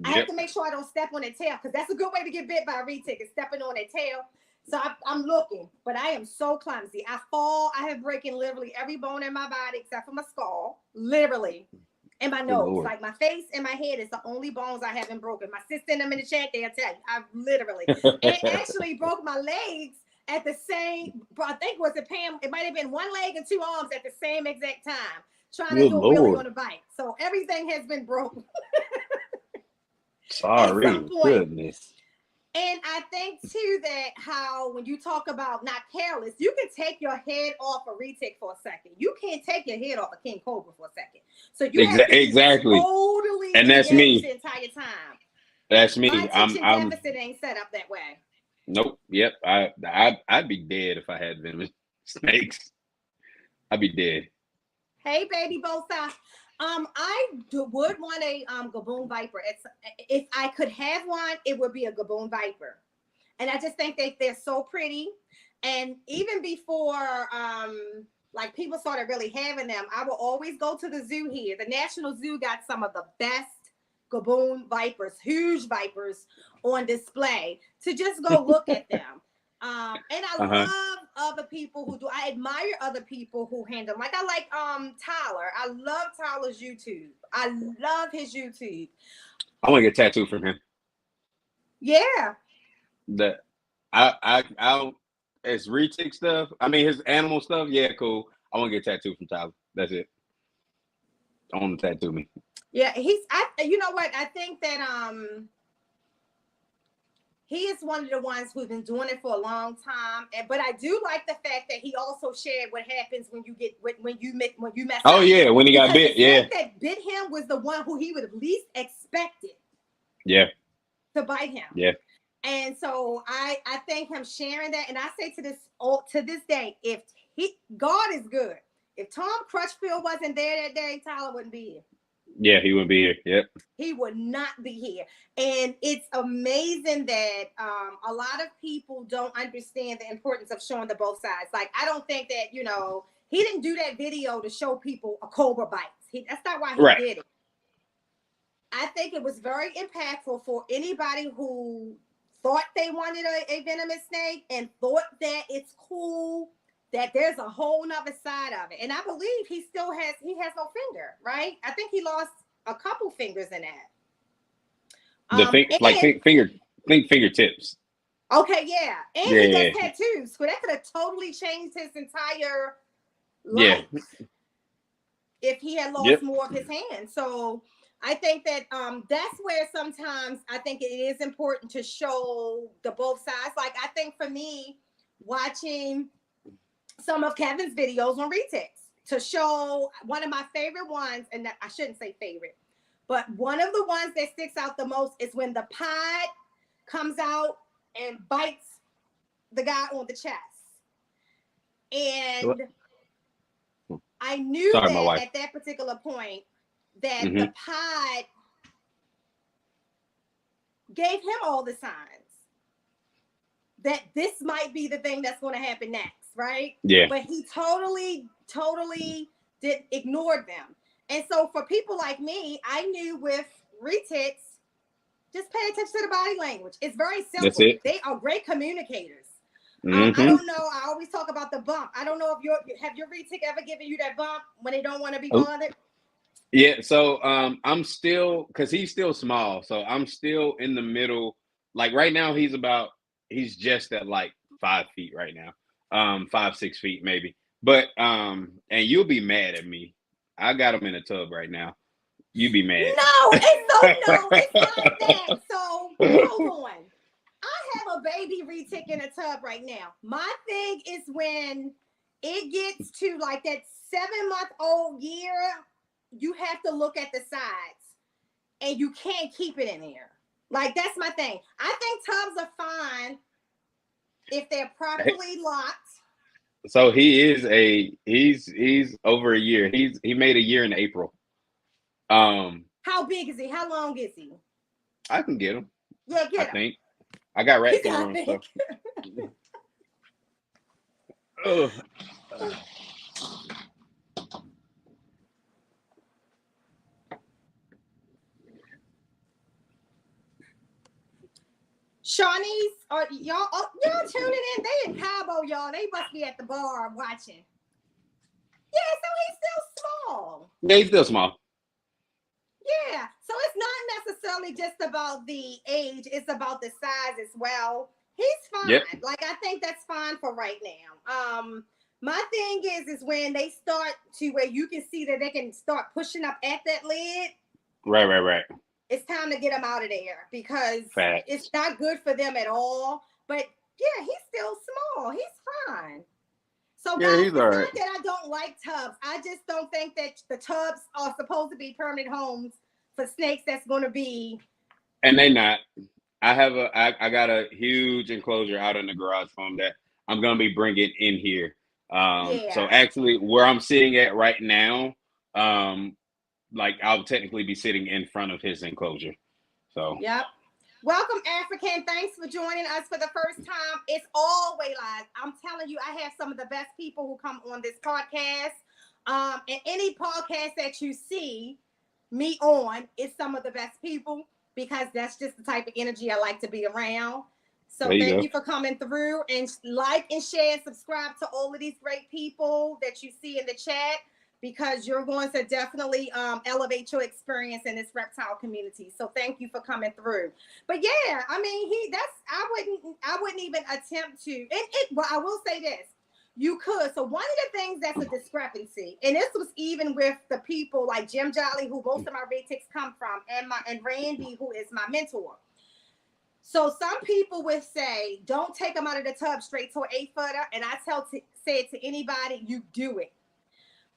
I have to make sure I don't step on their tail because that's a good way to get bit by a retic is stepping on their tail. So I'm looking, but I am so clumsy. I fall. I have breaking literally every bone in my body except for my skull, literally, and my nose. Lord. Like my face and my head is the only bones I haven't broken. My sister and them in the chat, they'll tell you. I literally and actually broke my legs at the same. I think was it Pam? It might have been one leg and two arms at the same exact time, trying to do a wheelie on a bike. So everything has been broken. Sorry, goodness. And I think too that how when you talk about not careless, you can take your head off a retic for a second. You can't take your head off a king cobra for a second. So you have to be totally and that's me the entire time. That's me. My attention deficit ain't set up that way. Nope. Yep. I'd be dead if I had venomous snakes. I'd be dead. Hey, baby, both sides. I would want a Gaboon Viper. If I could have one, it would be a Gaboon Viper, and I just think they're so pretty. And even before like people started really having them, I will always go to the zoo here. The National Zoo got some of the best Gaboon Vipers, huge Vipers on display to just go look at them. And I love other people who do. I admire other people who handle. Like I like Tyler. I love Tyler's YouTube. I love his YouTube. I want to get tattooed from him. Yeah. That I it's retic stuff. I mean his animal stuff. Yeah, cool. I want to get tattooed from Tyler. That's it. I want to tattoo me. Yeah, you know what? I think that he is one of the ones who's been doing it for a long time, but I do like the fact that he also shared what happens when you mess up. Oh yeah, when he got bit, the snake that bit him was the one who he would have least expected. Yeah. To bite him. Yeah. And so I thank him sharing that, and I say to this day, if God is good, if Tom Crutchfield wasn't there that day, Tyler wouldn't be here. Yeah, he wouldn't be here. Yep. He would not be here. And it's amazing that a lot of people don't understand the importance of showing the both sides. Like, I don't think that, he didn't do that video to show people a cobra bites. That's not why he Right. did it. I think it was very impactful for anybody who thought they wanted a venomous snake and thought that it's cool, that there's a whole nother side of it. And I believe he has no finger, right? I think he lost a couple fingers in that. Fingertips. Okay, yeah. And he does tattoos. So that could have totally changed his entire life if he had lost more of his hands. So I think that that's where sometimes I think it is important to show the both sides. Like, I think for me, watching some of Kevin's videos on retics, to show one of my favorite ones, and I shouldn't say favorite, but one of the ones that sticks out the most is when the pod comes out and bites the guy on the chest. And I knew that at that particular point that the pod gave him all the signs that this might be the thing that's going to happen next, right? Yeah. But he totally ignored them. And so for people like me, I knew with retics, just pay attention to the body language. It's very simple. That's it. They are great communicators. I don't know. I always talk about the bump. I don't know if have your retic ever given you that bump when they don't want to be bothered? Yeah. So I'm still, because he's still small. So I'm still in the middle. Like right now, he's just at like 5 feet right now. 5-6 feet maybe. But and you'll be mad at me. I got him in a tub right now. You be mad. No, it's not that. So hold on. I have a baby retic in a tub right now. My thing is when it gets to like that 7-month-old year, you have to look at the sides and you can't keep it in there. Like, that's my thing. I think tubs are fine if they're properly locked. So he's over a year. He made a year in April. How big is he? How long is he? I can get him. Yeah, get him. I think. I got rat camera and stuff. Shawnee's, are y'all tuning in? They in Cabo, y'all. They must be at the bar watching. Yeah, so he's still small. Yeah, he's still small. Yeah, so it's not necessarily just about the age; it's about the size as well. He's fine. Yep. Like, I think that's fine for right now. My thing is when they start to where you can see that they can start pushing up at that lid. Right. It's time to get them out of there because it's not good for them at all. But yeah, he's still small. He's fine. So yeah, guys, he's it's all not right. that I don't like tubs. I just don't think that the tubs are supposed to be permanent homes for snakes that's going to be. And they not. I got a huge enclosure out in the garage for him that I'm going to be bringing in here. So actually where I'm sitting at right now, like I'll technically be sitting in front of his enclosure. So yep. Welcome, African. Thanks for joining us for the first time. It's always live. I'm telling you, I have some of the best people who come on this podcast. And any podcast that you see me on is some of the best people because that's just the type of energy I like to be around. So thank you for coming through, and like and share and subscribe to all of these great people that you see in the chat, because you're going to definitely elevate your experience in this reptile community. So thank you for coming through. But yeah, I mean, I wouldn't even attempt to. Well, I will say this. You could. So one of the things that's a discrepancy, and this was even with the people like Jim Jolly, who most of my retics come from, and Randy, who is my mentor. So some people would say, don't take them out of the tub straight to an 8-footer. And I say it to anybody, you do it.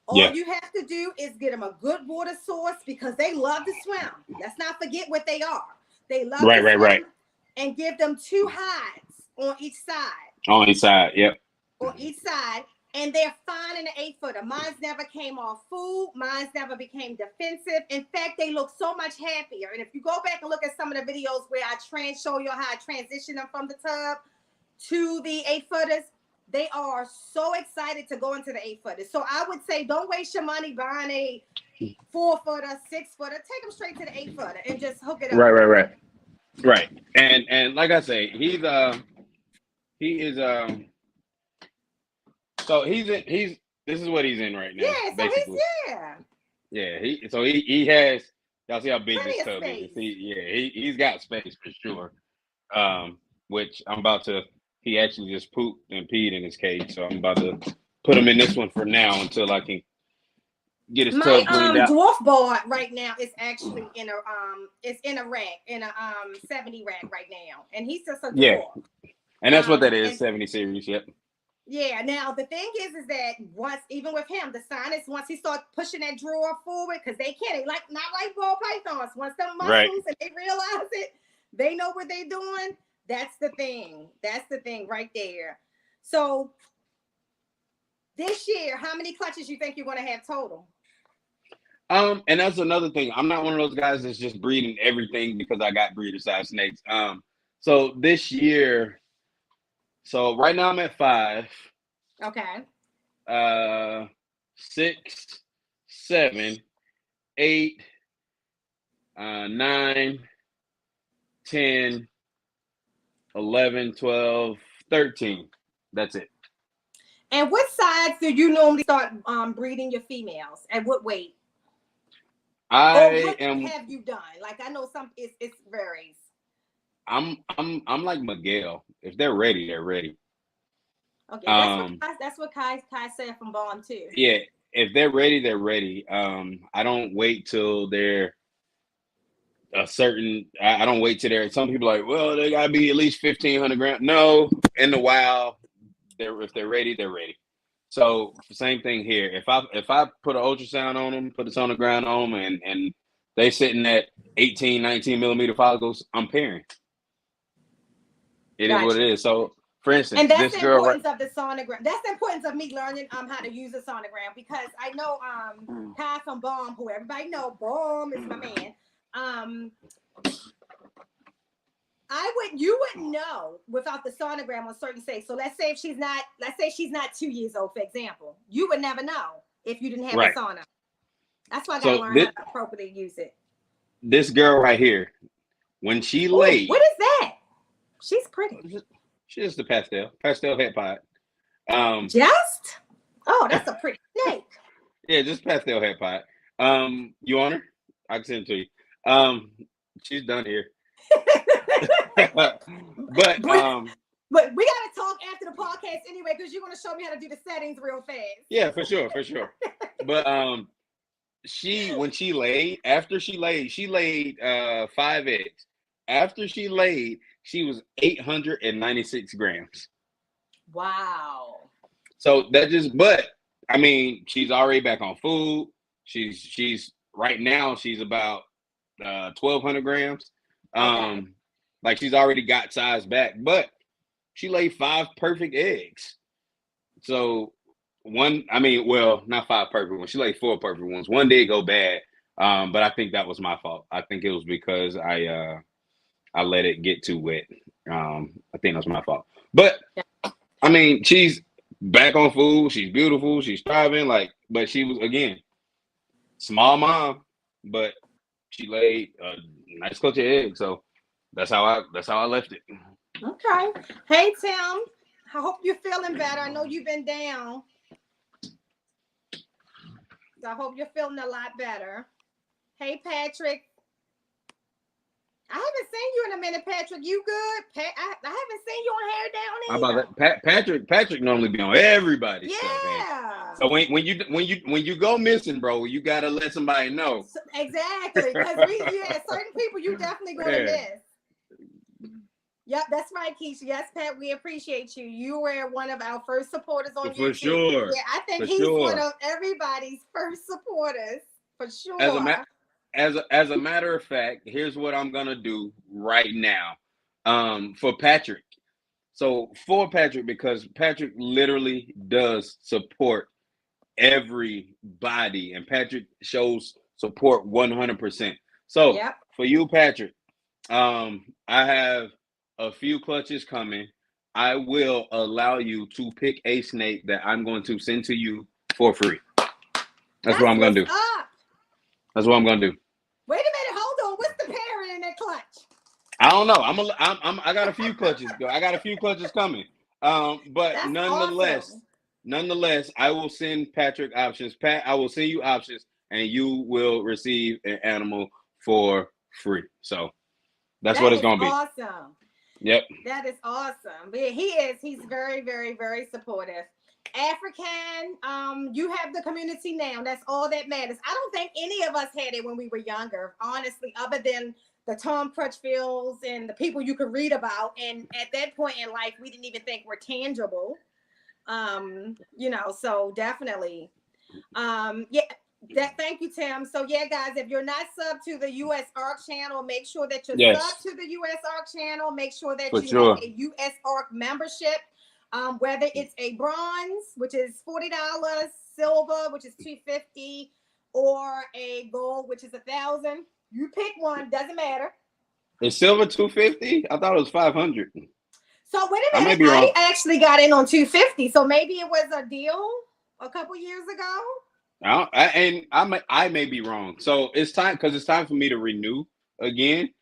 All you have to do is get them a good water source because they love to swim. Let's not forget what they are. They love to swim. Right. And give them 2 hides on each side. On each side, yep. On each side. And they're fine in the 8-footer. Mine's never came off food. Mine's never became defensive. In fact, they look so much happier. And if you go back and look at some of the videos where I show you how I transition them from the tub to the 8-footers, they are so excited to go into the 8-footers. So I would say don't waste your money buying a 4-footer, 6-footer. Take them straight to the 8-footer and just hook it up. Right. And like I say, he is so he's this is what he's in right now. Yeah, so basically. He has, y'all see how big plenty this tub space. is. He's got space for sure. Which he actually just pooped and peed in his cage, so I'm about to put him in this one for now until I can get his tub cleaned out. Dwarf board right now is actually in a rack, in a 70 rack right now, and he's just a dwarf. Yeah, and that's what that is, 70 series. Yep. Yeah. Now the thing is that even with him, the sinus, once he starts pushing that drawer forward, because they can't, not like ball pythons. Once the muscles and they realize it, they know what they're doing. That's the thing. That's the thing right there. So this year, how many clutches you think you're going to have total? And that's another thing. I'm not one of those guys that's just breeding everything because I got breeder size snakes. So this year, right now I'm at 5. Okay. 6, 7, 8, 9, 10, 11, 12, 13. That's it. And what size do you normally start breeding your females? At what weight? What have you done? Like, I know some it varies. I'm like Miguel. If they're ready, they're ready. Okay, that's what Kai said from Bond too. Yeah, if they're ready, they're ready. I don't wait till they're I don't wait till they're. Some people are like, well, they gotta be at least 1,500 grams. No, in the wild, if they're ready, they're ready. So same thing here. If I put an ultrasound on them, put a sonograph on them, and they sitting at 18, 19 millimeter follicles, I'm pairing. It is what it is. So, for instance, and that's the importance of the sonogram. That's the importance of me learning how to use a sonogram, because I know Kai from Bomb, who everybody know, Bomb is my man. You wouldn't know without the sonogram on certain states. So let's say she's not 2 years old, for example. You would never know if you didn't have a sono. That's why I gotta learn how to appropriately use it. This girl right here, when she laid, what is that? She's pretty. She's just a pastel head pot. That's a pretty snake. Yeah, just pastel head pot. You want her? I can send it to you. She's done here. but we gotta talk after the podcast anyway, because you're gonna show me how to do the settings real fast. Yeah, for sure. But when she laid, she laid 5 eggs. After she laid, she was 896 grams. Wow. So but I mean, she's already back on food. She's right now she's about 1,200 grams. Like, she's already got size back, but she laid 5 perfect eggs. So not 5 perfect ones. She laid 4 perfect ones. One did go bad, but I think that was my fault. I think it was because I let it get too wet. I think that's my fault. But I mean, she's back on food. She's beautiful. She's thriving. But she was, again, small mom, but she laid a nice clutch of eggs. So that's how I left it. Okay. Hey, Tim. I hope you're feeling better. I know you've been down. So I hope you're feeling a lot better. Hey, Patrick. I haven't seen you in a minute, Patrick. You good? I haven't seen you on Hair Down either. How about that? Patrick normally be on everybody's stuff. Yeah. So when you go missing, bro, you gotta let somebody know. Exactly, because certain people you definitely gonna miss. Yep, that's right, Keisha. Yes, Pat, we appreciate you. You were one of our first supporters on YouTube. For sure. Yeah, I think he's one of everybody's first supporters, for sure. As a matter of fact, here's what I'm gonna do right now. For Patrick. So for Patrick, because Patrick literally does support everybody, and Patrick shows support 100%. So Yep. for you, Patrick, I have a few clutches coming. I will allow you to pick a snake that I'm going to send to you for free. That's what I'm gonna do. Up. That's what I'm gonna do. Wait a minute, hold on. What's the parent in that clutch? I don't know. I got a few clutches. I got a few clutches coming. But That's nonetheless, awesome. I will send Patrick options. Pat, I will send you options, and you will receive an animal for free. So that's what it's gonna be. Awesome. Yep. That is awesome. But he's very, very, very supportive. African, you have the community now. That's all that matters. I don't think any of us had it when we were younger, honestly, other than the Tom Crutchfields and the people you could read about. And at that point in life, we didn't even think were tangible. So definitely. Thank you, Tim. So yeah, guys, if you're not sub to the US ARC channel, make sure that you're sub to the US ARC channel. Make sure that you have a US ARC membership. Whether it's a bronze, which is $40, silver, which is $250, or a gold, which is $1,000. You pick one, doesn't matter. Is silver $250? I thought it was $500. So wait a minute, I actually got in on $250. So maybe it was a deal a couple years ago. I may be wrong. So it's time for me to renew again.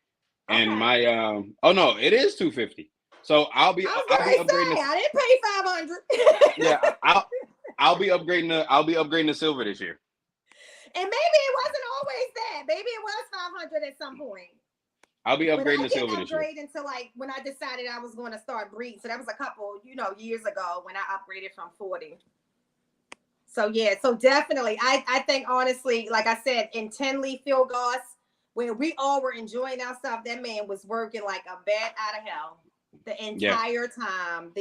And my it is $250. So I'll be upgrading. I didn't pay $500. Yeah, I'll be upgrading the silver this year. And maybe it wasn't always that. Maybe it was $500 at some point. I'll be upgrading the silver this year. I didn't upgrade until like when I decided I was going to start breeding. So that was a couple, years ago when I upgraded from 40. So yeah, so definitely, I think honestly, like I said, in 10-leaf field goss, where we all were enjoying ourselves, that man was working like a bat out of hell the entire time.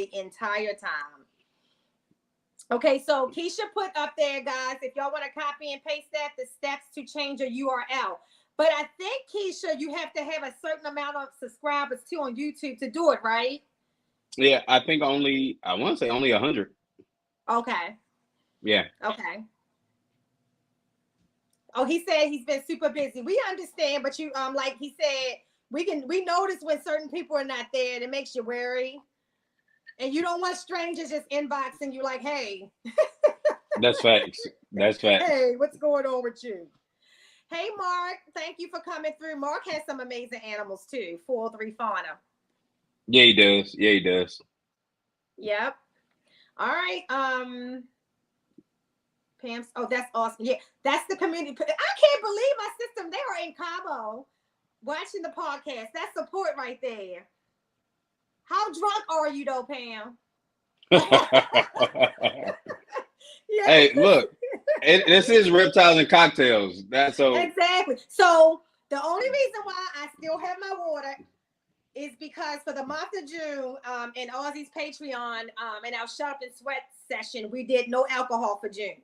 Okay, so Keisha put up there, guys, if y'all want to copy and paste that, the steps to change your URL. But I think, Keisha, you have to have a certain amount of subscribers too on YouTube to do it, right? Yeah, I think I want to say only 100. Okay. Yeah. Okay. Oh, he said he's been super busy. We understand, but you like he said, we notice when certain people are not there, and it makes you wary. And you don't want strangers just inboxing you like, hey. That's facts. Hey, what's going on with you? Hey, Mark, thank you for coming through. Mark has some amazing animals too. 403 Fauna. Yeah, he does. Yep. All right. Pam's. Oh, that's awesome. Yeah, that's the community. I can't believe my system. They are in Cabo watching the podcast. That's support right there. How drunk are you though, Pam? Yeah. Hey, look, this is Reptiles and Cocktails. That's so exactly. So the only reason why I still have my water is because for the month of June, in Aussie's Patreon, in our Shop and Sweat session, we did no alcohol for June.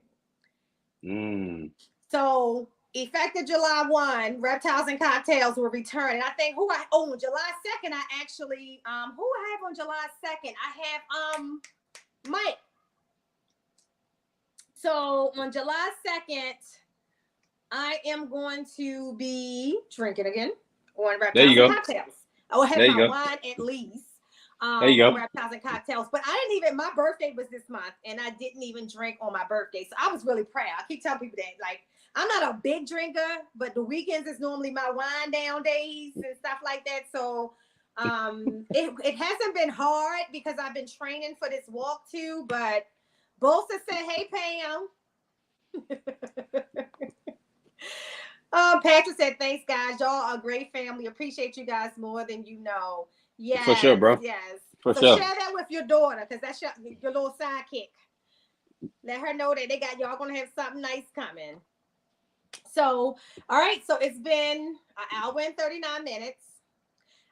So effective July 1, Reptiles and Cocktails will return. And I think on July 2nd, I actually who I have on July 2nd? I have Mike. So on July 2nd, I am going to be drinking again on Reptiles and Cocktails. I have my wine at least. There you go. Reptiles and Cocktails. But my birthday was this month, and I didn't even drink on my birthday. So I was really proud. I keep telling people that, like, I'm not a big drinker, but the weekends is normally my wind down days and stuff like that. So it hasn't been hard because I've been training for this walk too. But Bolsa said, hey, Pam. Patrick said, thanks, guys. Y'all are a great family. Appreciate you guys more than you know. Yes, for sure, bro. Yes. For so sure. Share that with your daughter because that's your little sidekick. Let her know that y'all gonna have something nice coming. So, all right. So it's been an hour and 39 minutes.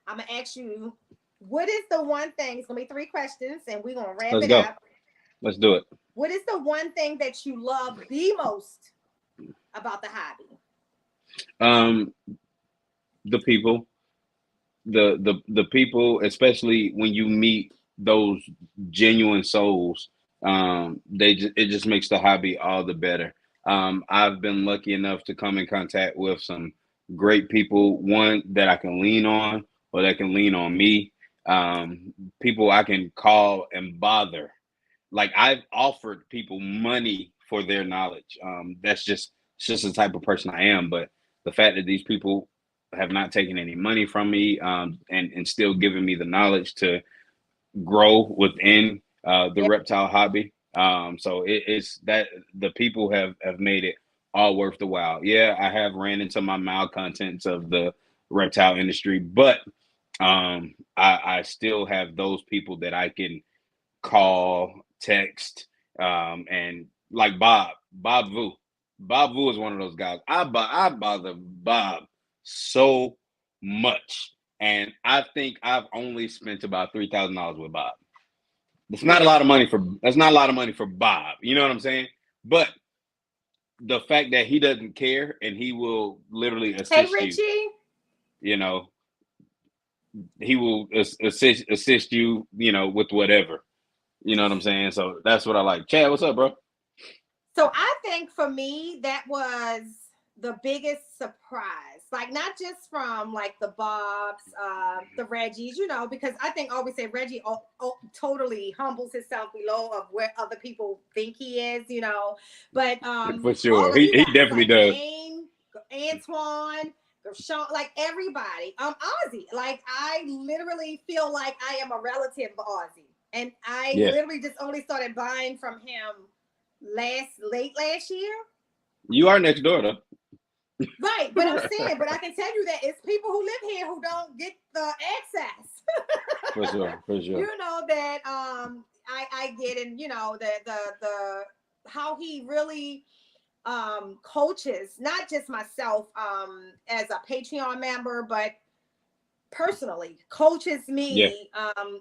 I'm gonna ask you, what is the one thing? It's gonna be 3 questions, and we're gonna wrap it up. Let's do it. What is the one thing that you love the most about the hobby? The people. The people, especially when you meet those genuine souls, it just makes the hobby all the better. I've been lucky enough to come in contact with some great people, one that I can lean on or that can lean on me. People I can call and bother. Like I've offered people money for their knowledge. That's just it's just the type of person I am. But the fact that these people have not taken any money from me, and still giving me the knowledge to grow within the Yeah. reptile hobby. So it's that the people have made it all worth the while. Yeah, I have ran into my malcontents of the reptile industry, but I still have those people that I can call, text, and like Bob Vu. Bob Vu is one of those guys. I bother Bob so much, and I think I've only spent about $3,000 with Bob. Yeah. That's not a lot of money for Bob. You know what I'm saying? But the fact that he doesn't care and he will literally Hey, assist you, Richie. you know, he will assist you, with whatever. You know what I'm saying? So that's what I like. Chad, what's up, bro? So I think for me, that was the biggest surprise. Like not just from like the Bobs, the Reggies, because I think I always say Reggie totally humbles himself below of where other people think he is. But For sure. all of He you he guys, definitely like does. Wayne, Antoine, Sean, like everybody, Ozzy. Like I literally feel like I am a relative of Ozzy. And I Yeah. literally just only started buying from him late last year. You are next door though. Right, but I'm saying, but I can tell you that it's people who live here who don't get the access. For sure. For sure. That I get, and the how he really coaches not just myself as a Patreon member, but personally coaches Yeah. me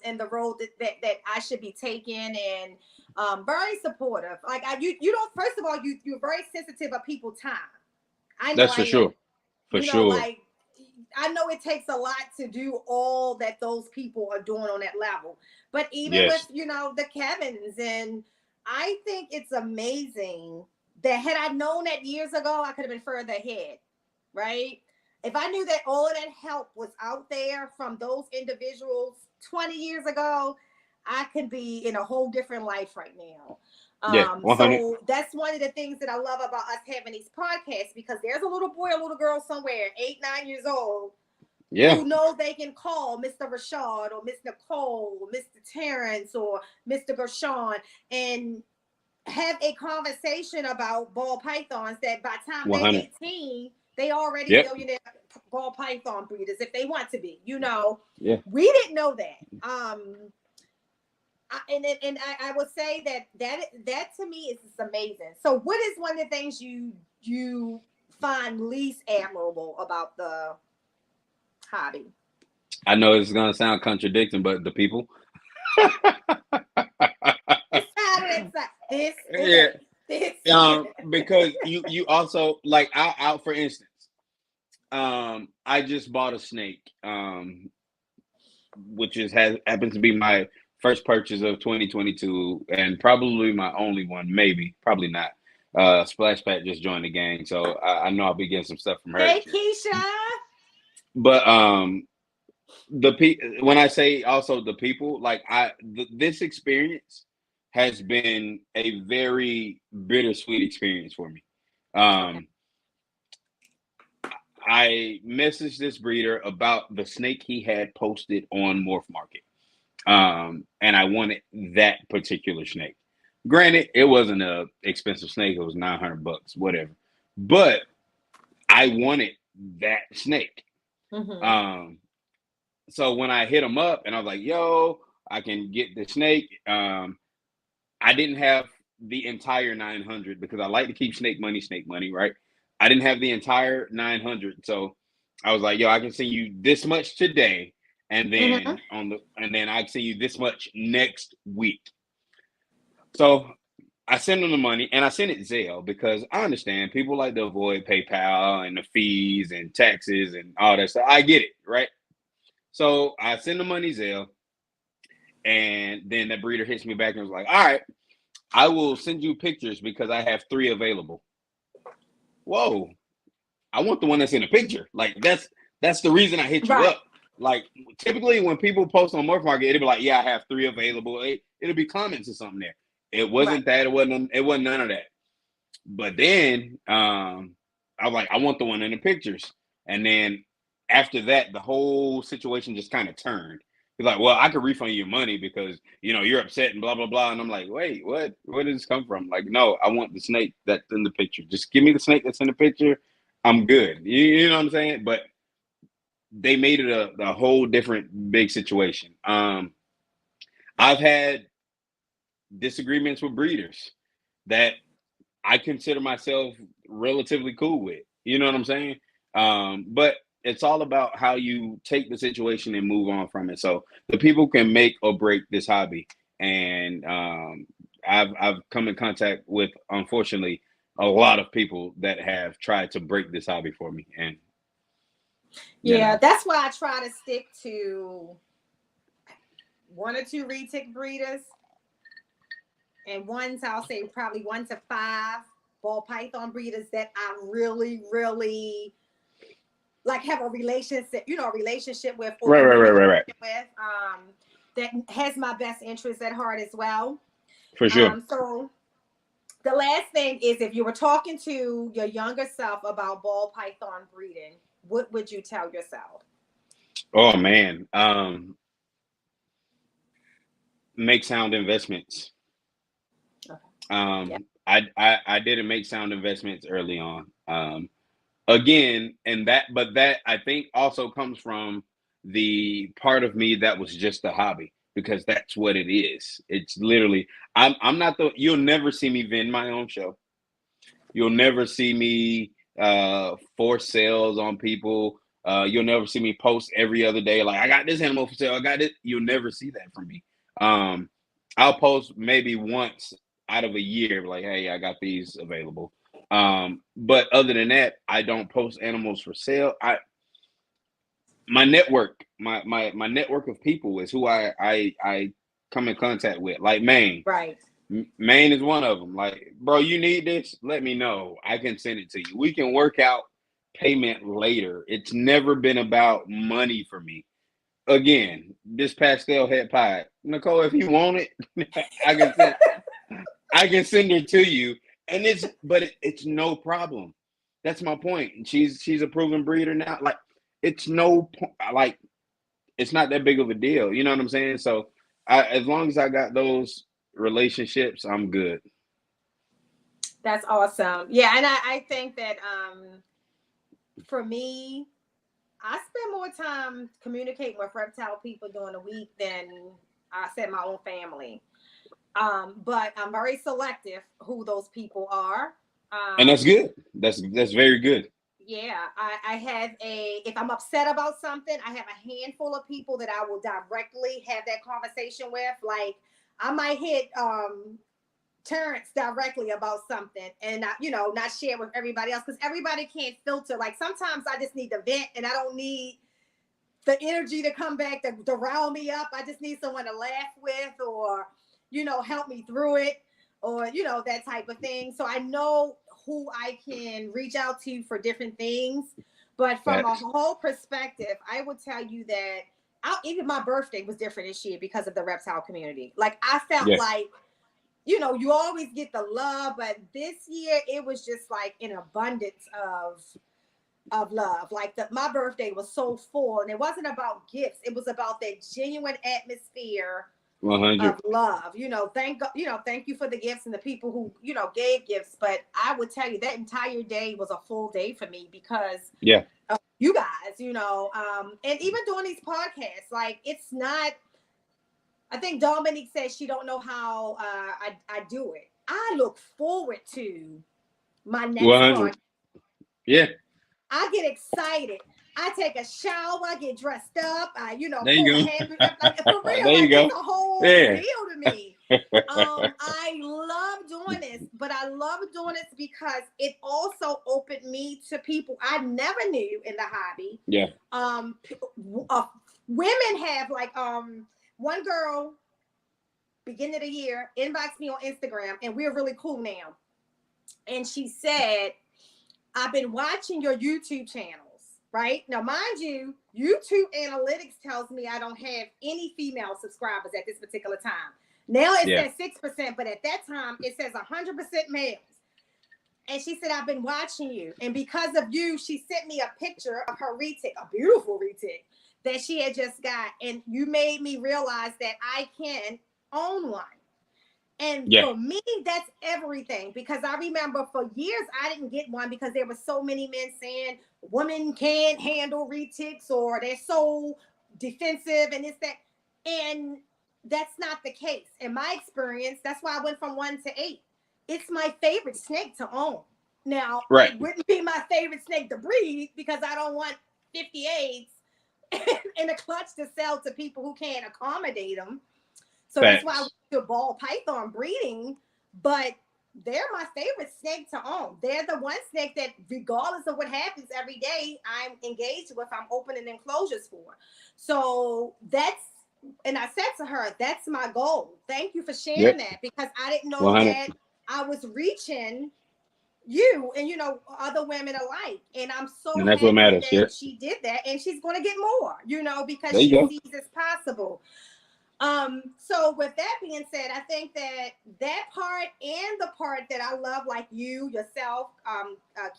in the road that I should be taking, and very supportive. Like you don't, first of all, you're very sensitive of people's time. I know That's I for am. sure. For sure. Like I know it takes a lot to do all that those people are doing on that level. But even with, Yes. the Kevins, and I think it's amazing that had I known that years ago, I could have been further ahead, right? If I knew that all of that help was out there from those individuals 20 years ago, I could be in a whole different life right now. Yeah. 100. So that's one of the things that I love about us having these podcasts, because there's a little boy or little girl somewhere, 8, 9 years old, Yeah. who know they can call Mr. Rashad or Miss Nicole or Mr. Terrence or Mr. Gershon and have a conversation about ball pythons that by the time they're 100. 18, they already Yep. millionaire ball python breeders if they want to be. Yeah. We didn't know that. I would say that to me is just amazing. So, what is one of the things you find least admirable about the hobby? I know it's gonna sound contradicting, but the people. It's time this Yeah. okay. This Because you also like out for instance, I just bought a snake, which happens to be my first purchase of 2022 and probably my only one, maybe, probably not. Splash Pat just joined the gang, so I know I'll be getting some stuff from her. Hey Keisha. But when I say also the people, like this experience has been a very bittersweet experience for me. Okay. Um, I messaged this breeder about the snake he had posted on Morph Market. And I wanted that particular snake. Granted, it wasn't a expensive snake, it was $900, whatever. But I wanted that snake. Mm-hmm. So when I hit him up and I was like, yo, I can get the snake. I didn't have the entire 900 because I like to keep snake money, right? I didn't have the entire 900. So I was like, yo, I can send you this much today. And Mm-hmm. then I can send you this much next week. So I send them the money and I send it Zelle because I understand people like to avoid PayPal and the fees and taxes and all that stuff. I get it, right? So I send the money Zelle. And then the breeder hits me back and was like, all right, I will send you pictures because I have 3 available. Whoa, I want the one that's in the picture. Like that's the reason I hit you Right. up. Like typically when people post on Morph Market, it'll be like, yeah, I have 3 available. It'll be comments or something there. It wasn't that. It wasn't none of that. But then I was like, I want the one in the pictures. And then after that, the whole situation just kind of turned. He's like, well, I could refund you your money because, you know, you're upset and blah, blah, blah. And I'm like, wait, what? Where did this come from? Like, no, I want the snake that's in the picture. Just give me the snake that's in the picture. I'm good. You know what I'm saying? But they made it a whole different big situation. I've had disagreements with breeders that I consider myself relatively cool with. You know what I'm saying? But it's all about how you take the situation and move on from it. So the people can make or break this hobby. And I've come in contact with, unfortunately, a lot of people that have tried to break this hobby for me. And yeah, that's why I try to stick to 1 or 2 retic breeders, and I'll say probably 1 to 5 ball python breeders that I really, really like have a relationship with, or right. with, that has my best interest at heart as well. For sure. So the last thing is, if you were talking to your younger self about ball python breeding, what would you tell yourself? Oh man. Make sound investments. Yeah. I didn't make sound investments early on. Again, but that I think also comes from the part of me that was just a hobby, because that's what it is. It's literally, I'm not you'll never see me vend my own show. You'll never see me force sales on people. You'll never see me post every other day like, I got this animal for sale, I got it. You'll never see that from me. I'll post maybe once out of a year like, hey, I got these available. But other than that, I don't post animals for sale. My network, my network of people is who I come in contact with. Like Maine. Right. Maine is one of them. Like, bro, you need this? Let me know. I can send it to you. We can work out payment later. It's never been about money for me. Again, this pastel head pie, Nicole, if you want it, I can send her to you. And it's no problem. That's my point. She's a proven breeder now. Like, it's no like, it's not that big of a deal. You know what I'm saying? So as long as I got those relationships, I'm good. That's awesome. Yeah, and I think that for me, I spend more time communicating with reptile people during the week than I said my own family. But I'm very selective who those people are. And that's good. That's very good. Yeah, I have if I'm upset about something, I have a handful of people that I will directly have that conversation with. Like, I might hit Terrence directly about something, and not share with everybody else, because everybody can't filter. Like, sometimes I just need to vent, and I don't need the energy to come back to round me up. I just need someone to laugh with, or help me through it, or that type of thing. So I know who I can reach out to for different things. But from a whole perspective, I would tell you that even my birthday was different this year because of the reptile community. Like, I felt like, you always get the love, but this year it was just like an abundance of love. Like, my birthday was so full, and it wasn't about gifts. It was about that genuine atmosphere 100 of love. Thank you for the gifts and the people who gave gifts. But I would tell you that entire day was a full day for me because of you guys. And even doing these podcasts, like, it's not. I think Dominique says she don't know how I do it. I look forward to my next 100. podcast. Yeah. I get excited. I take a shower. I get dressed up. I, There pull you the go. hand like, for real. There you like, go. It's a whole Yeah. deal to me. I love doing this, but I love doing this because it also opened me to people I never knew in the hobby. Yeah. Women have, like, one girl beginning of the year, inboxed me on Instagram, and we're really cool now. And she said, I've been watching your YouTube channels, right? Now, mind you, YouTube analytics tells me I don't have any female subscribers at this particular time. Now it says 6%, but at that time it says 100% males. And she said, I've been watching you. And because of you, she sent me a picture of her retic, a beautiful retic that she had just got. And you made me realize that I can own one. And for me, that's everything, because I remember for years I didn't get one because there were so many men saying women can't handle retics or they're so defensive and it's that. And that's not the case. In my experience, that's why I went from 1 to 8. It's my favorite snake to own. Now, it wouldn't be my favorite snake to breed because I don't want 58s in a clutch to sell to people who can't accommodate them. So that's why we do ball python breeding, but they're my favorite snake to own. They're the one snake that, regardless of what happens every day, I'm engaged with, I'm opening enclosures for. So that's, and I said to her, that's my goal. Thank you for sharing that, because I didn't know 100. That I was reaching you and, you know, other women alike. And I'm so and that's happy what matters. That she did that, and she's going to get more, you know, because she sees it's possible. So with that being said, I think that that part and the part that I love, like you, yourself,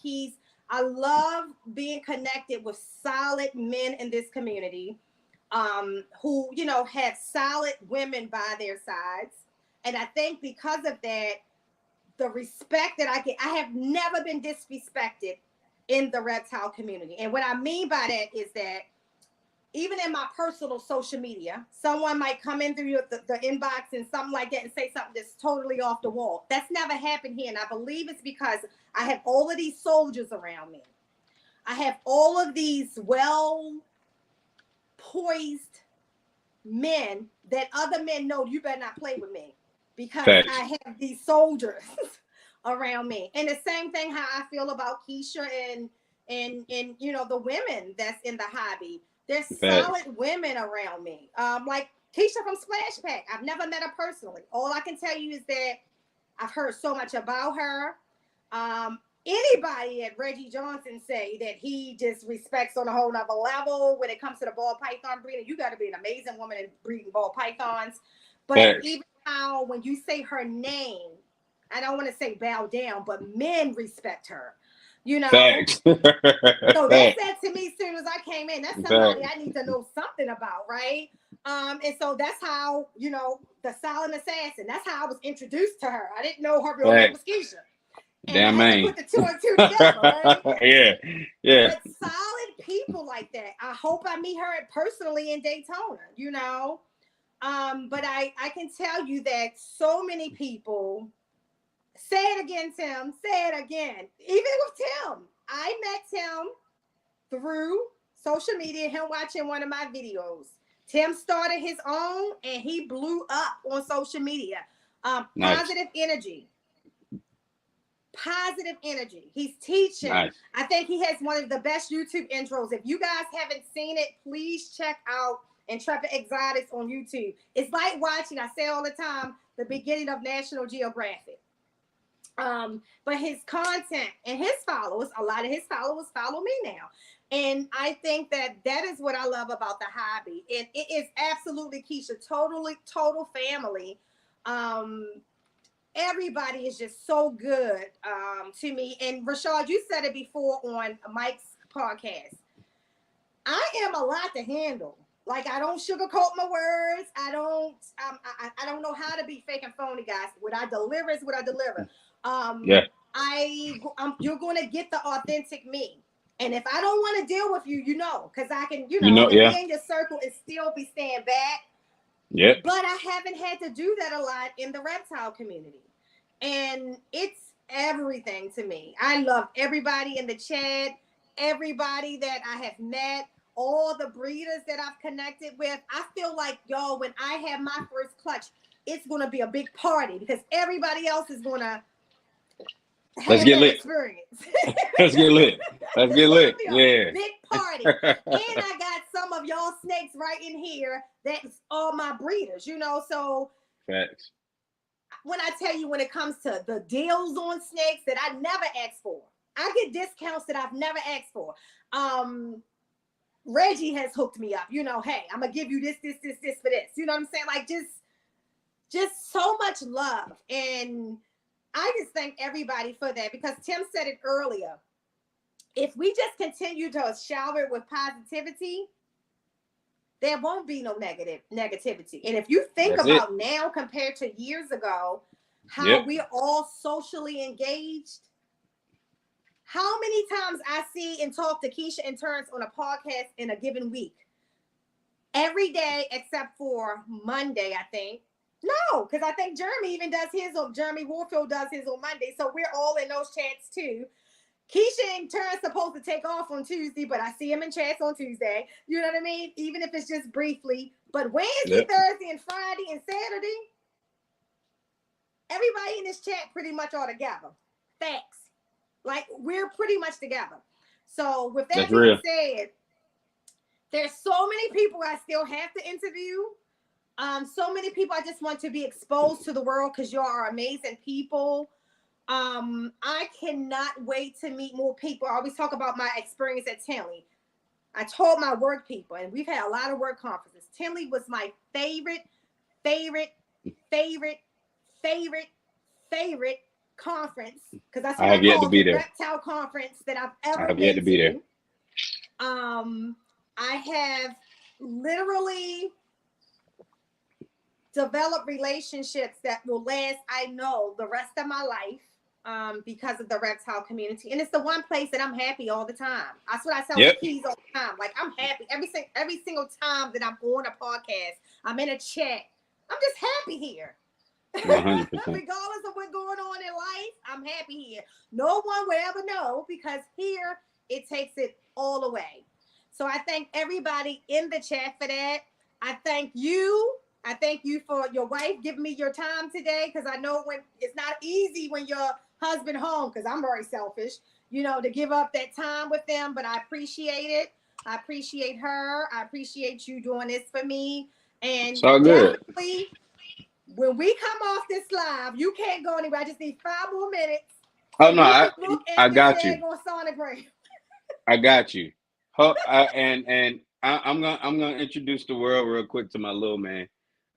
Keys, I love being connected with solid men in this community, who, you know, have solid women by their sides. And I think because of that, the respect that I get, I have never been disrespected in the reptile community. And what I mean by that is that even in my personal social media, someone might come in through the inbox and something like that and say something that's totally off the wall. That's never happened here. And I believe it's because I have all of these soldiers around me. I have all of these well-poised men that other men know you better not play with me, because I have these soldiers around me. And the same thing how I feel about Keisha and you know, the women that's in the hobby. There's solid women around me. Like Keisha from Splash Pack. I've never met her personally. All I can tell you is that I've heard so much about her. Anybody at Reggie Johnson say that he just respects on a whole nother level when it comes to the ball python breeding. You got to be an amazing woman in breeding ball pythons. But even how when you say her name, I don't want to say bow down, but men respect her. You know, so that said to me as soon as I came in, that's somebody I need to know something about, right? And so that's how, you know, the silent assassin, that's how I was introduced to her. I didn't know her real name was Keisha. And damn, I had to put the 2 and 2 together, right? Yeah. But solid people like that, I hope I meet her personally in Daytona, you know? But I can tell you that so many people. Say it again, Tim. Say it again. Even with Tim, I met Tim through social media, him watching one of my videos. Tim started his own and he blew up on social media. Positive energy. Positive energy. He's teaching. I think he has one of the best YouTube intros. If you guys haven't seen it, please check out Intrepid Exotics on YouTube. It's like watching, I say all the time, the beginning of National Geographic. But his content and his followers, a lot of his followers follow me now. And I think that that is what I love about the hobby. And it is absolutely, Keisha, total family. Everybody is just so good to me. And Rashad, you said it before on Mike's podcast. I am a lot to handle. Like, I don't sugarcoat my words. I don't know how to be fake and phony, guys. What I deliver is what I deliver. You're going to get the authentic me. And if I don't want to deal with you, you know, because I can, be in your circle and still be staying back. But I haven't had to do that a lot in the reptile community. And it's everything to me. I love everybody in the chat, everybody that I have met, all the breeders that I've connected with. I feel like, y'all, when I have my first clutch, it's going to be a big party because everybody else is going to Let's get lit. Experience. Let's get lit. Let's get lit. Yeah. Big party. And I got some of y'all snakes right in here. That's all my breeders, you know. So Facts. When I tell you, when it comes to the deals on snakes that I never asked for, I get discounts that I've never asked for. Reggie has hooked me up. You know, hey, I'm gonna give you this for this. You know what I'm saying? Like just so much love. And I just thank everybody for that, because Tim said it earlier. If we just continue to shower with positivity, there won't be no negativity. And if you think about now compared to years ago, how we're all socially engaged, how many times I see and talk to Keisha and Terrence on a podcast in a given week? Every day except for Monday, I think. No, because I think Jeremy even does his, or Jeremy Warfield does his on Monday. So we're all in those chats too. Keisha and Terrence supposed to take off on Tuesday, but I see him in chats on Tuesday. You know what I mean? Even if it's just briefly. But Wednesday, Thursday, and Friday, and Saturday, everybody in this chat pretty much all together. Facts. Like, we're pretty much together. So with that being said, there's so many people I still have to interview. So many people I just want to be exposed to the world, because y'all are amazing people. I cannot wait to meet more people. I always talk about my experience at Tinley. I told my work people, and we've had a lot of work conferences. Tinley was my favorite conference, because that's what I call the Reptile conference that I've ever been to. Be there. I have literally developed relationships that will last, I know, the rest of my life, because of the reptile community. And it's the one place that I'm happy all the time. That's what I tell the keys all the time. Like, I'm happy every single time that I'm on a podcast, I'm in a chat, I'm just happy here. 100%. Regardless of what's going on in life, I'm happy here. No one will ever know, because here it takes it all away. So I thank everybody in the chat for that. I thank you. I thank you for your wife giving me your time today, because I know when it's not easy when your husband home, because I'm very selfish, you know, to give up that time with them. But I appreciate it. I appreciate her. I appreciate you doing this for me. And definitely, when we come off this live, you can't go anywhere. I just need 5 more minutes. Oh, no, I got you. On Sonogram. I got you. And I'm gonna introduce the world real quick to my little man.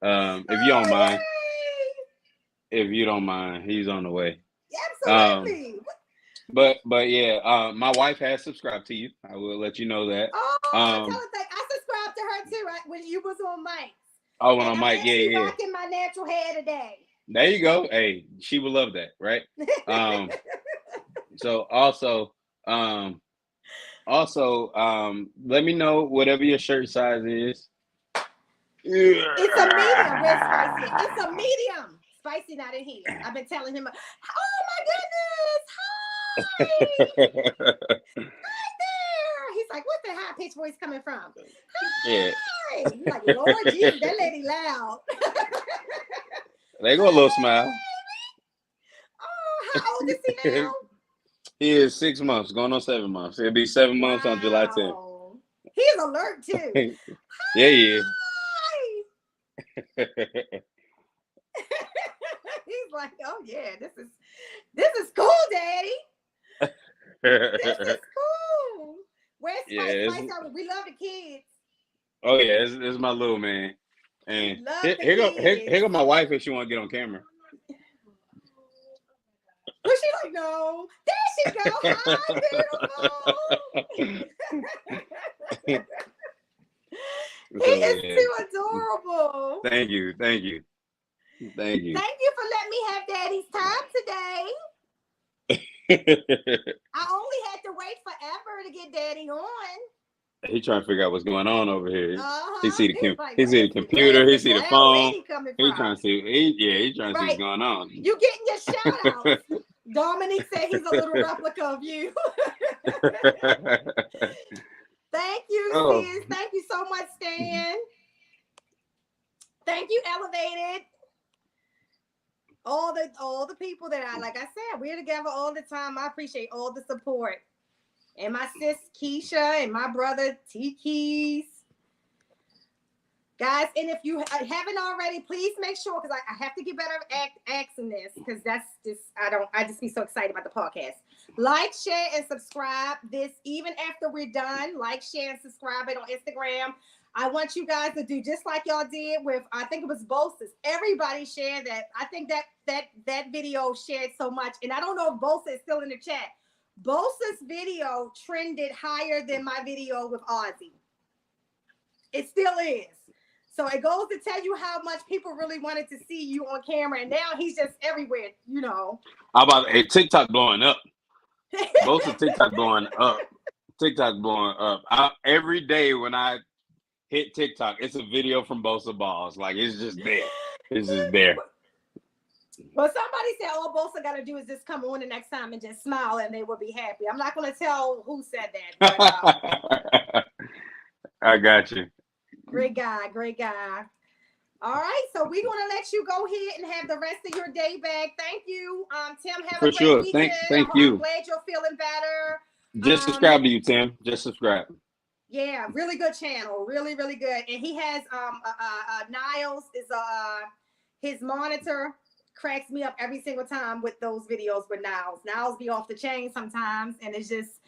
If you don't mind. Yay! If you don't mind, he's on the way. Absolutely. But yeah, my wife has subscribed to you. I will let you know that. Oh, tell her that I subscribed to her too, right? When you was on mic. Oh, when on mic, yeah. Rocking my natural hair today. There you go. Hey, she would love that, right? So also, let me know whatever your shirt size is. It's a medium. Where's Spicy? It's a medium. Spicy not in here. I've been telling him, oh my goodness, hi. Hi there. He's like, what the high pitched voice coming from? Hi. Yeah. He's like, Lord Jesus, that lady loud. There go a little smile. Oh, how old is he now? He is 6 months, going on 7 months. It'll be 7 months on July 10th. He's alert too. Yeah, he is. He's like, oh yeah, this is cool, Daddy. This is cool. Where's Spice? We love the kids. Oh yeah, it's my little man. And here go my wife if she want to get on camera. But she like, no. There she go. Hi, beautiful. He is too adorable. Thank you. Thank you for letting me have Daddy's time today. I only had to wait forever to get Daddy on. He trying to figure out what's going on over here. He see the computer, he see the phone. He trying to see. He trying to see what's going on. You getting your shout outs. Dominique said he's a little replica of you. Thank you, sis. Thank you so much, Stan. Thank you, Elevated. All the people that like I said, we're together all the time. I appreciate all the support. And my sis Keisha and my brother T Keys. Guys, and if you haven't already, please make sure, because I have to get better at asking this, because that's just, I just be so excited about the podcast. Like, share, and subscribe this even after we're done. Like, share, and subscribe it on Instagram. I want you guys to do just like y'all did with, I think it was Bosa's. Everybody shared that. I think that video shared so much. And I don't know if Bosa is still in the chat. Bosa's video trended higher than my video with Ozzy. It still is. So it goes to tell you how much people really wanted to see you on camera. And now he's just everywhere, you know. How about TikTok blowing up? Both of TikTok blowing up. TikTok blowing up. Every day when I hit TikTok, it's a video from Bosa Balls. Like, it's just there. It's just there. Well, somebody said all Bosa got to do is just come on the next time and just smile and they will be happy. I'm not going to tell who said that. But, I got you. Great guy. All right, so we're going to let you go ahead and have the rest of your day back. Thank you, Tim. Have a great weekend. Thank you. I'm glad you're feeling better. Just subscribe to you, Tim. Just subscribe. Yeah, really good channel. Really, really good. And he has Niles is his monitor cracks me up every single time with those videos with Niles. Niles be off the chain sometimes, and it's just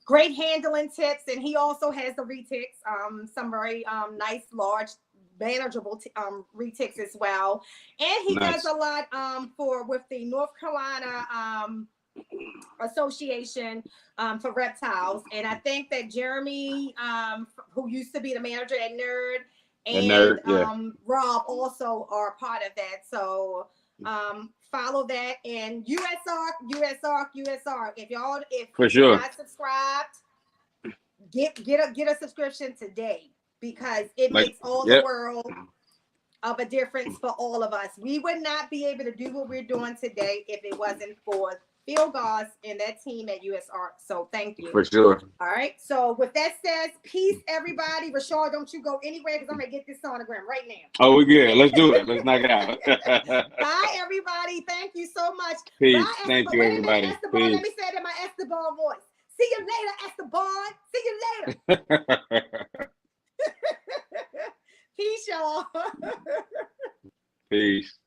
great handling tips. And he also has the retics, some very nice, large, manageable retics as well. And he does a lot with the North Carolina Association for Reptiles. And I think that Jeremy, who used to be the manager at Nerd, and Rob also are part of that. So follow that, and USARK. If for sure you're not subscribed, get a subscription today, because it makes all the world of a difference for all of us. We would not be able to do what we're doing today if it wasn't for Phil Goss and that team at USARK. So thank you. For sure. All right. So with that said, peace, everybody. Rashad, don't you go anywhere, because I'm going to get this sonogram right now. Oh, we're good. Let's do it. Let's knock it out. Bye, everybody. Thank you so much. Peace. Bye, thank you, everybody. Esteban. Let me say it in my Esteban voice. See you later, Esteban. See you later. Peace, y'all. Peace.